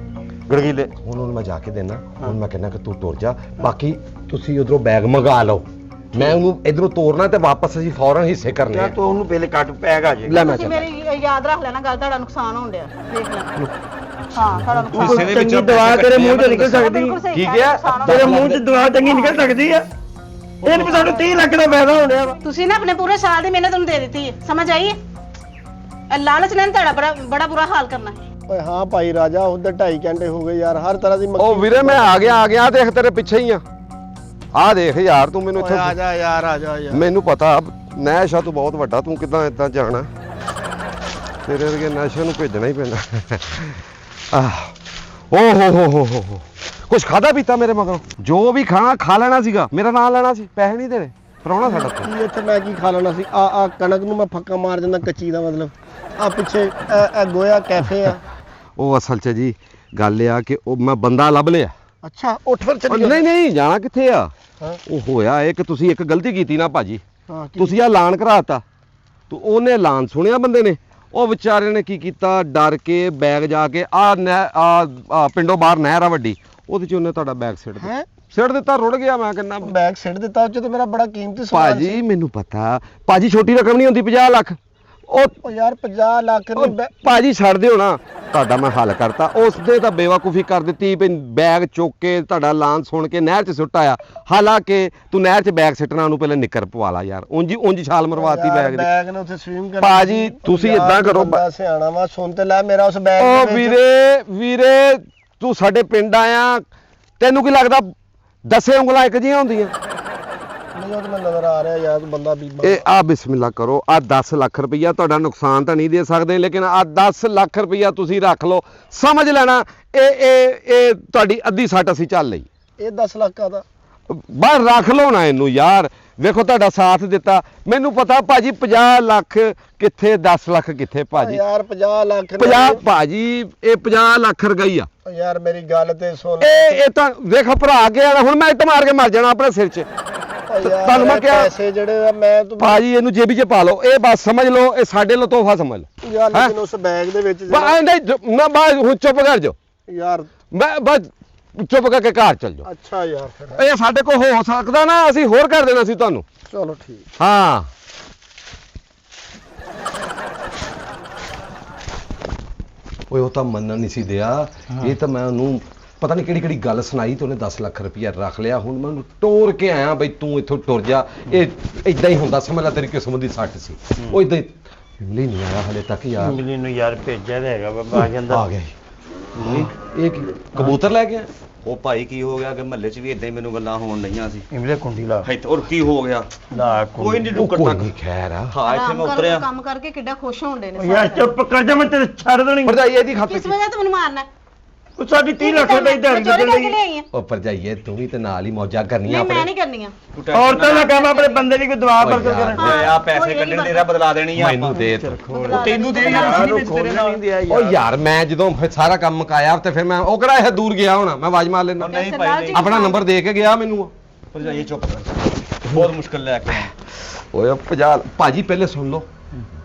ਗੜਗੀਲੇ। ਹੁਣ ਉਹਨੂੰ ਮੈਂ ਜਾ ਕੇ ਦੇਣਾ, ਹੁਣ ਮੈਂ ਕਹਿੰਦਾ ਕਿ ਤੂੰ ਤੁਰ ਜਾ, ਬਾਕੀ ਤੁਸੀਂ ਉਧਰੋਂ ਬੈਗ ਮੰਗਾ ਲਓ, ਮੈਂ ਉਹਨੂੰ ਇਧਰੋਂ ਤੋਰਨਾ ਤੇ ਵਾਪਸ ਅਸੀਂ ਫੌਰਨ ਹਿੱਸੇ ਕਰਨੇ ਯਾਰ ਆ। ਤੂੰ ਉਹਨੂੰ ਪਹਿਲੇ ਕੱਟ ਪੈਗ ਆ ਜੇ। ਲੈ ਮੈਂ ਤੁਸੀਂ ਚੱਲਾਂ। ਮੇਰੀ ਯਾਦ ਰੱਖ ਲੈਣਾ ਗੱਲ, ਤੁਹਾਡਾ ਨੁਕਸਾਨ ਹੋਣ ਡਿਆ, ਦੇਖ ਲੈਣਾ। ਹਾਂ ਤੁਹਾਡਾ ਤੂੰ ਨੁਕਸਾਨ ਹਿੱਸੇ ਦੇ ਵਿੱਚੋਂ ਚੰਗੀ ਦਵਾ ਤੇਰੇ ਮੂੰਹ 'ਚ ਨਿਕਲ ਪੈਸੇ ਸਕਦੀ। ਬਿਲਕੁਲ ਸਹੀ ਕੀ ਕਹਿ ਕਿਹਾ? ਨੁਕਸਾਨ ਹੋਣ ਤੇਰੇ ਡਿਆ। ਮੂੰਹ 'ਚ ਦਵਾ ਚੰਗੀ ਨਿਕਲ ਸਕਦੀ ਆ। ਇਹਨੂੰ ਵੀ ਸਾਨੂੰ 30 ਲੱਖ ਦਾ ਫਾਇਦਾ ਹੋ ਰਿਹਾ ਵਾ। ਤੁਸੀਂ ਨਾ ਆਪਣੇ ਪੂਰੇ ਸਾਲ ਦੀ ਮਿਹਨਤ ਨੂੰ ਦੇ ਦਿੱਤੀ ਹੈ, ਸਮਝ ਆਈ ਹੈ? ਇਹ ਲਾਲਚ ਨੇ ਤੁਹਾਡਾ ਬੜਾ ਬੁਰਾ ਹਾਲ ਕਰਨਾ ਹੈ। ਓਏ ਹਾਂ ਭਾਈ ਰਾਜਾ, ਉਧਰ 2.5 ਘੰਟੇ ਹੋ ਗਏ ਯਾਰ, ਹਰ ਤਰ੍ਹਾਂ ਦੀ ਉਹ ਵੀਰੇ ਮੈਂ ਆ ਗਿਆ ਦੇਖ ਤੇਰੇ ਪਿੱਛੇ ਹੀ ਆ। ਆ ਦੇਖ ਯਾਰ, ਤੂੰ ਮੈਨੂੰ ਓਏ ਆ ਇੱਥੇ, ਜਾ ਯਾਰ, ਆ ਜਾ ਯਾਰ। ਮੈਨੂੰ ਪਤਾ ਨੈਸ਼ਾ ਤੂੰ ਬਹੁਤ ਵੱਡਾ, ਤੂੰ ਕਿਦਾਂ ਇਦਾਂ ਜਾਣਾ, ਤੇਰੇ ਵਰਗੇ ਨੈਸ਼ਾ ਨੂੰ ਭੇਜਣਾ ਹੀ ਪੈਂਦਾ। ਓ ਹੋ ਕੁਛ ਖਾਦਾ ਪੀਤਾ ਮੇਰੇ ਮਗਰੋਂ? ਜੋ ਵੀ ਖਾਣਾ ਖਾ ਲੈਣਾ ਸੀਗਾ, ਮੇਰਾ ਨਾਂ ਲੈਣਾ ਸੀ, ਪੈਸੇ ਨਹੀਂ ਦੇਣੇ, ਪਰਾਉਣਾ ਸਾਡਾ ਤੂੰ। ਕੀ ਇੱਥੇ ਮੈਂ ਕੀ ਖਾ ਲੈਣਾ ਸੀ? ਆ ਕਣਕ ਨੂੰ ਮੈਂ ਫੱਕਾ ਮਾਰ ਜਾਂਦਾ ਕੱਚੀ ਦਾ, ਮਤਲਬ ਆ ਪਿੱਛੇ ਇਹ ਗੋਇਆ ਕੈਫੇ ਆ। ਉਹ ਅਸਲ 'ਚ ਜੀ ਗੱਲ ਆ ਕਿ ਉਹ ਮੈਂ ਬੰਦਾ ਲੱਭ ਲਿਆ। ਅੱਛਾ ਉੱਠ ਫਿਰ ਉਹ ਚੱਲੀਏ। ਨਹੀਂ ਜਾਣਾ ਕਿੱਥੇ ਆ? ਹਾਂ। ਉਹ ਹੋਇਆ ਇਹ ਕਿ ਤੁਸੀਂ ਇੱਕ ਗਲਤੀ ਕੀਤੀ ਨਾ ਭਾਜੀ, ਹਾਂ ਕੀ? ਤੁਸੀਂ ਆ ਐਲਾਨ ਕਰਾਤਾ, ਤੂੰ ਉਹਨੇ ਐਲਾਨ ਸੁਣਿਆ ਬੰਦੇ ਨੇ, ਉਹ ਵਿਚਾਰੇ ਨੇ ਕੀ ਕੀਤਾ, ਡਰ ਕੇ ਬੈਗ ਜਾ ਕੇ ਆ ਪਿੰਡੋਂ ਬਾਹਰ ਨਹਿਰ ਆ ਵੱਡੀ, ਉਹਦੇ 'ਚ ਉਹਨੇ ਤੁਹਾਡਾ ਬੈਗ ਸਿੱਟ ਦਿੱਤਾ, ਰੁੜ ਗਿਆ। ਮੈਂ ਕਹਿੰਦਾ ਬੈਗ ਸਿੱਟ ਦਿੱਤਾ, ਉਹ 'ਚ ਤੇ ਮੇਰਾ ਬੜਾ ਕੀਮਤੀ ਸਮਾਨ ਸੀ। ਭਾਜੀ ਮੈਨੂੰ ਪਤਾ, ਭਾਜੀ ਛੋਟੀ ਰਕਮ ਨਹੀਂ ਹੁੰਦੀ 50 ਲੱਖ। ਉਹ ਯਾਰ 50 ਲੱਖ ਉਹ ਨਹੀਂ ਭਾਜੀ ਛੱਡ ਦਿਓ ਨਾ, ਤੁਹਾਡਾ ਮੈਂ ਹੱਲ ਕਰਤਾ। ਉਸਦੇ ਤਾਂ ਬੇਵਕੂਫੀ ਕਰ ਦਿੱਤੀ ਵੀ ਬੈਗ ਚੁੱਕ ਕੇ ਤੁਹਾਡਾ ਐਲਾਨ ਸੁਣ ਕੇ ਨਹਿਰ 'ਚ ਸੁੱਟ ਆਇਆ, ਹਾਲਾਂਕਿ ਤੂੰ ਨਹਿਰ 'ਚ ਬੈਗ ਸਿੱਟਣਾ, ਉਹਨੂੰ ਪਹਿਲਾਂ ਨਿੱਕਰ ਪਵਾ ਲਾ ਯਾਰ, ਉਂਝ ਛਾਲ ਮਰਵਾਤੀ ਬੈਗ ਦੀ। ਬੈਗ ਨੇ ਉੱਥੇ ਸਵੀਮ ਕਰ। ਭਾਜੀ, ਤੁਸੀਂ ਏਦਾਂ ਕਰੋ, ਬੰਦਾ ਸਿਆਣਾ ਵਾ, ਸੁਣ ਤੇ ਲੈ ਮੇਰਾ ਉਸ ਬੈਗ ਓ ਦੇ ਵਿੱਚ। ਵੀਰੇ ਤੂੰ ਸਾਡੇ ਪਿੰਡ ਆਇਆ, ਤੈਨੂੰ ਕੀ ਲੱਗਦਾ 10 ਉਂਗਲਾਂ ਇੱਕ ਜਿਹੀਆਂ ਹੁੰਦੀਆਂ? ਉਹ ਤਾਂ ਮੈਨੂੰ ਨਜ਼ਰ ਆ ਰਿਹਾ ਯਾਰ, ਤੂੰ ਬੰਦਾ ਬੀਬਾ। ਇਹ ਆ ਬਿਸਮਿਲ੍ਲਾ ਕਰੋ। ਆ 10 ਲੱਖ ਰੁਪਈਆ ਤੁਹਾਡਾ ਨੁਕਸਾਨ ਤਾਂ ਨਹੀਂ ਦੇ ਸਕਦੇ, ਲੇਕਿਨ ਆ 10 ਲੱਖ ਰੁਪਈਆ ਤੁਸੀਂ ਰੱਖ ਲਓ, ਸਮਝ ਲੈਣਾ ਇਹ ਤੁਹਾਡੀ ਅੱਧੀ ਸੱਟ ਅਸੀਂ ਚੱਲ ਲਈ। ਇਹ 10 ਲੱਖ ਦਾ ਬਾਹਰ ਰੱਖ ਲਓ ਨਾ ਇਹਨੂੰ ਯਾਰ। ਵੇਖੋ ਤੁਹਾਡਾ ਸਾਥ ਦਿੱਤਾ, ਮੈਨੂੰ ਪਤਾ ਭਾਜੀ 50 ਲੱਖ ਕਿੱਥੇ 10 ਲੱਖ ਕਿੱਥੇ ਭਾਜੀ। ਯਾਰ 50 ਲੱਖ 50 ਭਾਜੀ ਇਹ 50 ਲੱਖ ਰੁਪਈ ਆ ਯਾਰ, ਮੇਰੀ ਗੱਲ ਤੇ ਸੁਣ। ਇਹ ਤਾਂ ਵੇਖੋ ਭਰਾ ਗਿਆ ਹੁਣ ਮੈਂ ਇੱਟ ਮਾਰ ਕੇ ਮਰ ਜਾਣਾ ਆਪਣੇ ਸਿਰ 'ਚ। ਤੁਹਾਨੂੰ ਮੈਂ ਕਿਹਾ ਪੈਸੇ ਜਿਹੜੇ ਆ ਮੈਂ ਤੂੰ ਭਾਜੀ ਇਹਨੂੰ ਜੇਬੀ 'ਚ ਪਾ ਲਓ, ਇਹ ਬਸ ਸਮਝ ਲਓ ਇਹ ਸਾਡੇ ਲਈ ਤੋਹਫਾ ਸਮਝ ਲਓ। ਯਾਰ ਲੇਕਿਨ ਉਸ ਬੈਗ ਦੇ ਵਿੱਚ ਨਾ ਬਾਹਰ ਹੁਣ ਚੁੱਪ ਕਰ ਜਾਓ, ਯਾਰ ਮੈਂ ਬਸ ਚੁੱਪ ਕਰਕੇ ਘਰ ਚੱਲ ਜਾਓ। ਅੱਛਾ ਯਾਰ ਫਿਰ ਇਹ ਸਾਡੇ ਕੋਲ ਹੋ ਸਕਦਾ ਨਾ, ਅਸੀਂ ਹੋਰ ਕਰ ਦੇਣਾ ਸੀ ਤੁਹਾਨੂੰ। ਚਲੋ ਠੀਕ। ਹਾਂ ਓਏ ਉਹ ਤਾਂ ਮੰਨਣ ਨਹੀਂ ਸੀ ਦਿਆ। ਇਹ ਤਾਂ ਮੈਂ ਉਹਨੂੰ ਪਤਾ ਨਹੀਂ ਕਿਹੜੀ ਗੱਲ ਸੁਣਾਈ ਤੇ ਉਹਨੇ 10 ਲੱਖ ਰੁਪਇਆ ਰੱਖ ਲਿਆ। ਹੁਣ ਮੈਂ ਉਹਨੂੰ ਟੋਰ ਕੇ ਆਇਆ ਬਈ ਤੂੰ ਇੱਥੋਂ ਟੁਰ ਜਾ। ਇਹ ਇਦਾਂ ਹੀ ਹੁੰਦਾ, ਸਮਝ ਲੈ ਤੇਰੀ ਕਿਸਮ ਦੀ ਸੱਟ ਸੀ। ਉਹ ਇਦਾਂ ਹੀ ਮਿਲੀ ਨਹੀਂ ਆਇਆ ਹਲੇ ਤੱਕ ਯਾਰ। ਮਿਲੀ ਨੂੰ ਯਾਰ ਭੇਜਿਆ ਤਾਂ ਹੈਗਾ ਬਾਬਾ, ਆ ਜਾਂਦਾ। ਆ ਗਿਆ ਇਹ ਕੀ ਕਬੂਤਰ ਲੈ ਗਿਆ? ਉਹ ਭਾਈ ਕੀ ਹੋ ਗਿਆ ਕਿ ਮਹੱਲੇ 'ਚ ਵੀ ਇਦਾਂ ਹੀ ਮੈਨੂੰ ਗੱਲਾਂ ਹੋਣ ਲਈਆਂ ਸੀ। ਇਮਲੇ ਕੁੰਡੀ ਲਾ ਹੋਰ ਕੀ ਹੋ ਗਿਆ? ਲਾ ਕੋਈ ਨਹੀਂ ਉਹ ਰੁਕਣ ਕੋਈ ਤੱਕ। ਨਹੀਂ ਖੈਰ ਆ। ਹਾਂ ਇੱਥੇ ਮੈਂ ਉਤਰਿਆ। ਕੰਮ ਕਰਕੇ ਕਿੱਡਾ ਖੁਸ਼ ਹੋਣਦੇ ਨੇ ਯਾਰ ਚੁੱਪ ਕਰ ਜਾ, ਮੈਂ ਤੇਰੇ ਛੱਡ ਦੇਣੀ। ਭਰਜਾਈ ਇਹਦੀ ਖਾਤੇ ਕਿਸ ਵਜ੍ਹਾ ਤੋਂ ਮੈਨੂੰ ਮਾਰਨਾ? ਉਹ ਸਾਡੀ 30 ਲੱਖ ਰੁਪਏ ਦਿਹਾੜੀ ਚੋਰੀ ਨਿਕਲ ਕਰਕੇ ਗਈ। ਲਿਆਈ ਆ। ਉਹ ਭਰਜਾਈਏ ਤੂੰ ਵੀ ਤੇ ਨਾਲ ਹੀ ਮੌਜਾਂ ਕਰਨੀਆਂ ਨਹੀਂ ਮੈਂ ਆਪਣੇ। ਨਹੀਂ ਕਰਨੀਆਂ। ਤੂੰ tension ਔਰਤਾਂ ਦਾ ਕੰਮ ਆਪਣੇ ਬੰਦੇ ਦੀ ਕੋਈ ਦਵਾ ਓਏ ਬਰਕਤ ਯਾਰ। ਕਰੇ। ਓਏ ਆ ਪੈਸੇ ਕੱਢਣ ਤੇਰਾ ਬਦਲਾ ਦੇਣੀ ਆ ਮੈਨੂੰ ਦੇ ਤੂੰ। ਤੈਨੂੰ ਦੇ ਯਾਰ, ਅਸੀਂ ਨਹੀਂ ਤੇਰੇ ਨਾਲ। ਉਹ ਯਾਰ ਮੈਂ ਜਦੋਂ ਫਿਰ ਸਾਰਾ ਕੰਮ ਮੁਕਾਇਆ ਤੇ ਫਿਰ ਮੈਂ ਉਹ ਕਿਹੜਾ ਇਹ ਦੂਰ ਗਿਆ ਹੋਣਾ, ਮੈਂ ਆਵਾਜ਼ ਮਾਰ ਲੈਣਾ। ਨਹੀਂ ਭਾਈ ਨਹੀਂ। ਆਪਣਾ ਨੰਬਰ ਦੇ ਕੇ ਗਿਆ ਮੈਨੂੰ। ਭਰਜਾਈ ਚੁੱਪ ਕਰ, ਬਹੁਤ ਮੁਸ਼ਕਲ ਲੈ ਕੇ ਆਇਆ। ਓਏ 50 ਭਾਜੀ ਪਹਿਲੇ ਸੁਣ ਲਓ।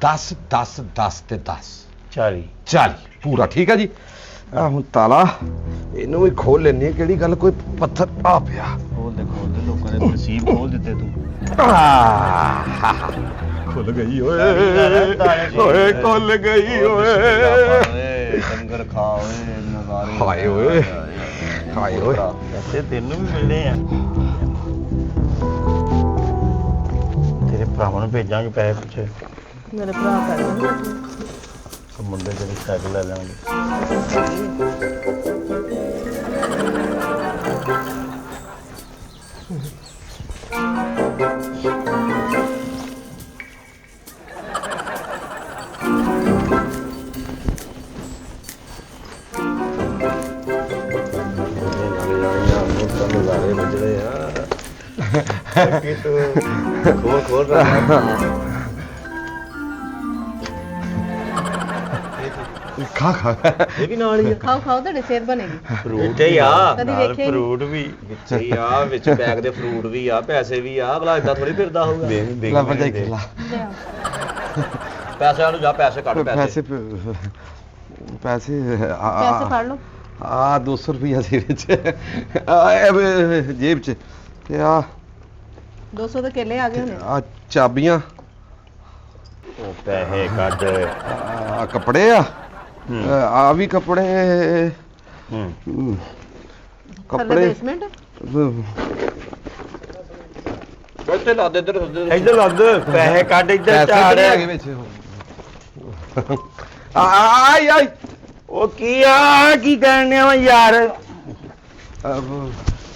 10 10 10 ਤੇ 10 40 40 ਪੂਰਾ ਠੀਕ ਹੈ ਜੀ। ਆ ਹੁਣ ਤਾਲਾ ਇਹਨੂੰ ਵੀ ਖੋਲ ਲੈਣੀ। ਕਿਹੜੀ ਗੱਲ ਕੋਈ ਪੱਥਰ ਆ ਪਿਆ। ਖੋਲ ਦੇ ਲੋਕਾਂ ਦੇ ਨਸੀਬ ਖੋਲ ਦਿੱਤੇ ਤੂੰ। ਖੁੱਲ ਗਈ ਓਏ ਓਏ ਖੁੱਲ ਗਈ ਓਏ। ਡੰਗਰ ਖਾ ਓਏ ਨਜ਼ਾਰੇ। ਹਾਏ ਓਏ ਹਾਏ ਓਏ। ਪੈਸੇ ਤੈਨੂੰ ਵੀ ਮਿਲਣੇ ਆ। ਤੇਰੇ ਭਰਾਵਾਂ ਨੂੰ ਭੇਜਾਂਗੇ ਪੈਸੇ ਪਿੱਛੇ। ਮੇਰੇ ਭਰਾ ਕਰ ਮੁੰਡੇ ਜਿਹੜੇ ਸਾਈਕਲ ਲੈ ਲੈਣਗੇ। ਨਜ਼ਾਰੇ ਵੱਜਦੇ ਆ। ਖੋਲ ਰਹਾ। ਖਾ ਖਾ ਇਹ ਵੀ ਨਾਲ ਹੀ ਆ। ਖਾਓ ਤੁਹਾਡੀ ਸਿਹਤ ਬਣੇਗੀ। ਫਰੂਟ ਹੀ ਆ। ਕਦੀ ਨਾਲ ਵੇਖਿਆ ਹੀ ਨਹੀਂ। ਫਰੂਟ ਵੀ ਵਿੱਚ ਹੀ ਆ, ਵਿੱਚ ਬੈਗ ਦੇ ਫਰੂਟ ਵੀ ਆ, ਪੈਸੇ ਵੀ ਆ। ਅਗਲਾ ਏਦਾਂ ਥੋੜੀ ਫਿਰਦਾ ਹੋਊਗਾ। ਲਾ ਭਰਜਾਈ ਖਿਲਾ। ਪੈਸਿਆਂ ਨੂੰ ਜਾ, ਪੈਸੇ ਕੱਢ ਪੈਸੇ ਪੈਸੇ। ਪੈਸੇ ਪੈਸੇ ਫੜ ਲਓ। ਆ 200 ਰੁਪਇਆ ਸੀ ਵਿੱਚ ਆ ਜੇਬ 'ਚ ਤੇ ਆ 200 ਦੇ ਕੇਲੇ ਆ ਗਏ ਹੋਣੇ। ਆ ਚਾਬੀਆਂ ਉਹ ਪੈਸੇ ਕੱਢ। ਆ ਕੱਪੜੇ ਆ ਆ ਵੀ ਕੱਪੜੇ ਹੂੰ ਕੱਪੜੇ ਬੇਸਮੈਂਟ ਇੱਥੇ ਲਾ ਦੇ ਇੱਧਰ ਇੱਧਰ ਲੱਦ ਪੈਸੇ ਕੱਢ। ਇੱਧਰ ਪੈਸੇ ਝਾੜ ਕਿਹੜੇ ਹੈਗੇ ਵਿੱਚ ਆਈ ਆਈ ਉਹ ਕੀ ਆ ਕੀ ਕਰਨੇ ਆ ਯਾਰ?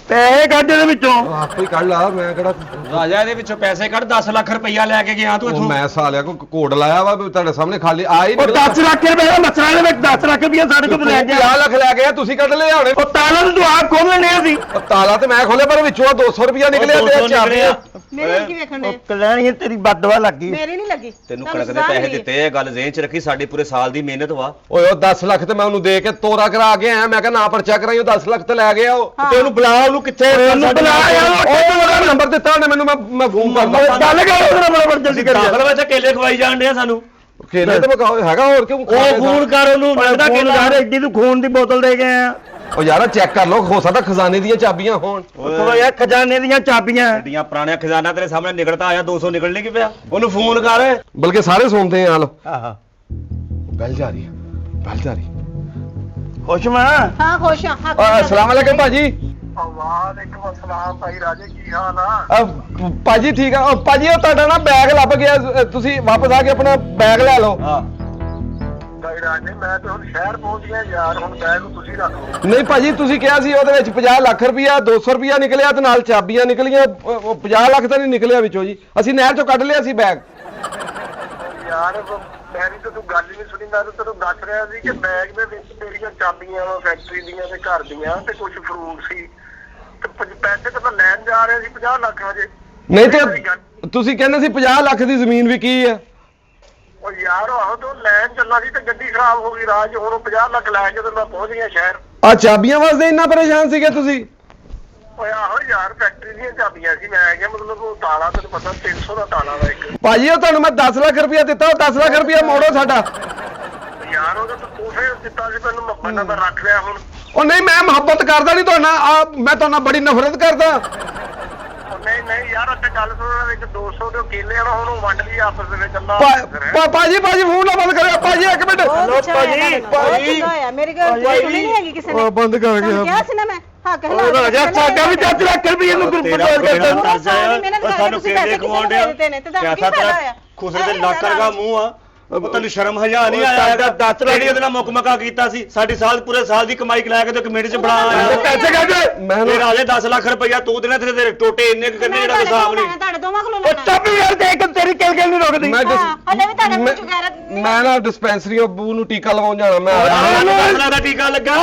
ਪੈਸੇ ਕੱਢ ਇਹਦੇ ਵਿੱਚੋਂ। ਆਪੇ ਹੀ ਕੱਢ ਲਾ। ਮੈਂ ਕਿਹੜਾ ਰਾਜਾ ਇਹਦੇ ਵਿੱਚੋਂ ਪੈਸੇ ਕੱਢ। 10 ਲੱਖ ਰੁਪਈਆ ਲੈ ਕੇ ਗਿਆ ਤੂੰ ਉਹ ਇੱਥੋਂ। ਮੈਂ ਸਾਲਿਆ ਕੋ ਕੋਡ ਲਾਇਆ ਵਾ ਵੀ ਤੁਹਾਡੇ ਸਾਹਮਣੇ ਖਾਲੀ ਆਈ ਉਹ 10 ਲੱਖ ਰੁਪਏ ਦਾ ਮਸਲਾ ਦੇ ਵਿੱਚ 10 ਲੱਖ ਰੁਪਏ ਸਾਡੇ ਕੋਲ ਲੈ ਗਿਆ। 50 ਲੱਖ ਲੈ ਗਿਆ ਤੁਸੀਂ ਕੱਢ ਲਿਆ ਹੋਣੇ। ਉਹ ਤਾਲਾ ਤੂੰ ਆਪ ਖੋਲਣੇ ਸੀ। ਉਹ ਤਾਲਾ ਤੇ ਮੈਂ ਖੋਲੇ ਪਰ ਵਿੱਚੋਂ 200 ਰੁਪਇਆ ਨਿਕਲਿਆ ਉਹ 200 ਤੇ ਚਾਬੀਆਂ। ਮੇਰੇ ਕੀ ਵੇਖਣ ਉਹ ਦੇ? ਕਲਿਆਣੀ ਤੇਰੀ ਬਦਦੁਆ ਲੱਗੀ। ਮੇਰੀ ਨਹੀਂ ਲੱਗੀ। ਤੈਨੂੰ ਤੁਹਾਨੂੰ ਕਣਕ ਦੇ ਸਜ਼ਾ ਪੈਸੇ ਮਿਲੀ। ਦਿੱਤੇ। ਇਹ ਗੱਲ ਜ਼ਿਹਨ 'ਚ ਰੱਖੀ, ਸਾਡੀ ਪੂਰੇ ਸਾਲ ਦੀ ਮਿਹਨਤ ਵਾ। ਓਏ ਉਹ 10 ਲੱਖ ਤੇ ਮੈਂ ਉਹਨੂੰ ਦੇ ਕੇ ਤੋਰਾ ਕਰਾ ਕੇ ਆਇਆ। ਮੈਂ ਕਿਹਾ ਨਾ ਪਰਚਾ ਕਰਾਈ। ਉਹ 10 ਲੱਖ ਤੇ ਲੈ ਗਿਆ ਉਹ। ਹਾਂ। ਤੇ ਉਹਨੂੰ ਬੁਲਾ, ਉਹਨੂੰ ਕਿੱਥੇ? ਉਹਨੂੰ ਬੁਲਾ ਯਾਰ। ਉਹ ਉਹਦਾ ਨੰਬਰ ਦਿੱਤਾ ਉਹਨੇ ਮੈਨੂੰ। ਮੈਂ ਫੋਨ ਕਰਦਾ। ਗੱਲ ਕਰ ਉਹਦੇ ਨਾਲ ਬਰਾਬਰ ਜਲਦੀ ਕਰ ਦਾਖਲ ਵਿੱਚ ਕੇਲੇ ਖਵਾਈ ਜਾਣ ਡਿਆ ਸਾਨੂੰ। ਕੇਲੇ ਤੇ ਮਕਾਓ ਹੈਗਾ ਹੋਰ ਕਿਉਂ? ਉਹ ਫੋਨ ਕਰ ਉਹਨੂੰ। ਲੱਗਦਾ ਕਿ ਯਾਰ ਐਡੀ ਤੂੰ ਖੂਨ ਦੀ ਬੋਤਲ ਦੇ ਗਏ ਆ। ਉਹ ਯਾਰ ਚੈੱਕ ਕਰ ਲਓ, ਹੋ ਸਕਦਾ ਖਜ਼ਾਨੇ ਦੀਆਂ ਚਾਬੀਆਂ ਹੋਣ। ਚਲੋ ਯਾਰ ਖਜ਼ਾਨੇ ਦੀਆਂ ਚਾਬੀਆਂ। ਐਡੀਆਂ ਪੁਰਾਣੀਆਂ ਖਜ਼ਾਨਾ ਤੇਰੇ ਸਾਹਮਣੇ ਨਿਕਲਦਾ ਆਇਆ। 200 ਨਿਕਲ ਨਹੀਂ ਕਿ ਪਿਆ। ਉਹਨੂੰ ਫੋਨ ਕਰ। ਬਲਕਿ ਸਾਰੇ ਸੁਣਦੇ ਆ। ਲੋ ਆਹਾ ਬੈਲ ਜਾ ਰਹੀ ਹੈ, ਬੈਲ ਜਾ ਰਹੀ। ਖੁਸ਼ ਮੈਂ। ਹਾਂ ਖੁਸ਼ ਹਾਂ। अस्सलाम वालेकुम भाजी। ਵਾਲੇਕੁਮ ਅਸਲਾਮ ਭਾਈ ਰਾਜੇ, ਕੀ ਹਾਲ ਆ? ਭਾਜੀ ਠੀਕ ਆ। ਭਾਜੀ ਉਹ ਤੁਹਾਡਾ ਨਾ ਬੈਗ ਲੱਭ ਗਿਆ। ਤੁਸੀਂ ਵਾਪਸ ਆ ਕੇ ਆਪਣਾ ਬੈਗ ਲੈ ਲਓ। ਹਾਂ ਭਾਈ ਨਹੀਂ ਰਾਜੇ, ਮੈਂ ਤਾਂ ਹੁਣ ਸ਼ਹਿਰ ਪਹੁੰਚ ਗਿਆ ਯਾਰ, ਹੁਣ ਬੈਗ ਤੁਸੀਂ ਰੱਖ ਲਓ। ਨਹੀਂ ਭਾਜੀ ਤੁਸੀਂ ਕਿਹਾ ਸੀ ਉਹਦੇ ਵਿੱਚ 50 ਲੱਖ ਰੁਪਇਆ 200 ਰੁਪਇਆ ਨਿਕਲਿਆ ਤੇ ਨਾਲ ਚਾਬੀਆਂ ਨਿਕਲੀਆਂ, ਉਹ 50 ਲੱਖ ਤਾਂ ਨਹੀਂ ਨਿਕਲਿਆ ਵਿੱਚੋਂ ਜੀ, ਅਸੀਂ ਨਹਿਰ ਚੋਂ ਕੱਢ ਲਿਆ ਸੀ ਬੈਗ। ਯਾਰ ਮੇਰੀ ਤਾਂ ਤੂੰ ਗੱਲ ਹੀ ਨਹੀਂ ਸੁਣੀ, ਮੈਂ ਤਾਂ ਤੈਨੂੰ ਦੱਸ ਰਿਹਾ ਸੀ ਕਿ ਬੈਗ ਦੇ ਵਿੱਚ ਤੇਰੀਆਂ ਚਾਬੀਆਂ ਵਾ ਫੈਕਟਰੀ ਦੀਆਂ ਤੇ ਘਰ ਦੀਆਂ ਤੇ ਕੁਝ ਫਰੂਟ ਸੀ ਤੇ ਪੈਸੇ ਤਾਂ ਮੈਂ ਲੈਣ ਜਾ ਰਿਹਾ ਸੀ 50 ਲੱਖ ਵਜੇ। ਨਹੀਂ ਤੇ ਤੁਸੀਂ ਕਹਿੰਦੇ ਸੀ 50 ਲੱਖ ਦੀ ਜ਼ਮੀਨ ਵਿਕੀ ਆ। ਉਹ ਯਾਰ ਆਹੋ ਤੂੰ ਲੈਣ ਚੱਲਾ ਸੀ ਤੇ ਗੱਡੀ ਖਰਾਬ ਹੋ ਗਈ ਰਾਜ, ਹੁਣ ਉਹ 50 ਲੱਖ ਲੈ ਕੇ ਤੇ ਮੈਂ ਪਹੁੰਚ ਗਿਆ ਸ਼ਹਿਰ। ਆ ਚਾਬੀਆਂ ਵਾਸਤੇ ਇੰਨਾ ਪਰੇਸ਼ਾਨ ਸੀਗੇ ਤੁਸੀਂ? ਓਏ ਆਹੋ ਯਾਰ ਫੈਕਟਰੀ ਦੀਆਂ ਚਾਬੀਆਂ ਸੀ, ਮੈਂ ਕਿਹਾ ਮਤਲਬ ਉਹ ਤਾਲਾ ਤੈਨੂੰ ਪਤਾ 300 ਦਾ ਤਾਲਾ ਵਾ ਇੱਕ। ਭਾਜੀ ਉਹ ਤੁਹਾਨੂੰ ਮੈਂ 10 ਲੱਖ ਰੁਪਇਆ ਦਿੱਤਾ, ਉਹ 10 ਲੱਖ ਰੁਪਇਆ ਮੋੜੋ ਸਾਡਾ। ਯਾਰ ਉਹਦਾ ਤੂੰ ਫੇਰ ਦਿੱਤਾ ਸੀ ਮੈਨੂੰ, ਮੈਂ ਤਾਂ ਰੱਖ ਲਿਆ ਹੁਣ। ਉਹ ਨਹੀਂ ਮੈਂ ਮੁਹੱਬਤ ਕਰਦਾ ਨਹੀਂ ਤੁਹਾਡੇ ਨਾਲ, ਮੈਂ ਤੁਹਾਡੇ ਨਾਲ ਬੜੀ ਨਫ਼ਰਤ ਕਰਦਾ। ਨਹੀਂ ਨਹੀਂ ਯਾਰ ਉੱਥੇ ਗੱਲ ਸੁਣਨ ਵਿੱਚ 200 ਦੇ ਕੇਲੇ ਆ, ਹੁਣ ਉਹ ਵੰਡ ਲਈ ਆਪਸ ਦੇ ਵਿੱਚ ਅੱਲਾ। ਭਾਜੀ ਫੋਨ ਨਾ ਬੰਦ ਕਰਿਓ ਭਾਜੀ, ਇੱਕ ਮਿੰਟ। ਮੇਰੀ ਗੱਲ ਸੁਣੀ ਨਹੀਂ ਹੈਗੀ ਕਿਸੇ ਨੇ। ਬੰਦ ਕਰ ਤੁਹਾਨੂੰ ਕਿਹਾ ਸੀ ਨਾ ਮੈਂ ਹੱਕ ਹਿਲਾ ਰਾਜਾ ਸਾਡਾ ਵੀ 10 ਲੱਖ ਰੁਪਏ ਨੂੰ ਗਰੁੱਪ ਬਦਲ ਕਰਦਾ। ਸਾਨੂੰ ਕਿਹੜੇ ਖਵਾਉਂਦੇ ਆ ਖੁਸਰੇ ਦੇ ਲੱਕ ਵਰਗਾ ਮੂੰਹ ਆ, ਉਹ ਤੈਨੂੰ ਸ਼ਰਮ ਹਜਾ ਨਹੀਂ ਆਇਆ ਹੈਗਾ? ਜਿਹੜੀ ਉਹਦੇ ਨਾਲ ਮੁਕਮਕਾ ਕੀਤਾ ਸੀ, ਸਾਡੀ ਪੂਰੇ ਸਾਲ ਦੀ ਕਮਾਈ ਲੈ ਕੇ ਤੇ ਕਮੇਟੀ ਚ ਬਣਾ ਆਇਆ ਪੈਸੇ ਕੱਢ ਮੈਂ ਤੇ ਰਾਜੇ 10 ਲੱਖ ਰੁਪਇਆ ਤੂੰ ਦੇਣਾ, ਤੇਰੇ ਟੋਟੇ ਇੰਨੇ ਕਰਨੇ ਜਿਹੜਾ ਹਿਸਾਬ ਨਹੀਂ। ਤੁਹਾਡੇ ਦੋਵਾਂ ਕੋਲੋਂ ਲੈਣਾ। ਚਾਬੀ ਯਾਰ ਦੇਖ ਤੇਰੀ ਕਿਲ ਨਹੀਂ ਰੁਕਦੀ। ਹਲੇ ਵੀ ਤੁਹਾਡੇ ਮੂੰਹ ਚ ਗੈਰਤ ਮੈਂ ਨਾ ਡਿਸਪੈਂਸਰੀ ਬੂ ਨੂੰ ਟੀਕਾ ਲਵਾਉਣ ਜਾਣਾ ਮੈਂ। 10 ਲੱਖ ਦਾ ਟੀਕਾ ਲੱਗਾ।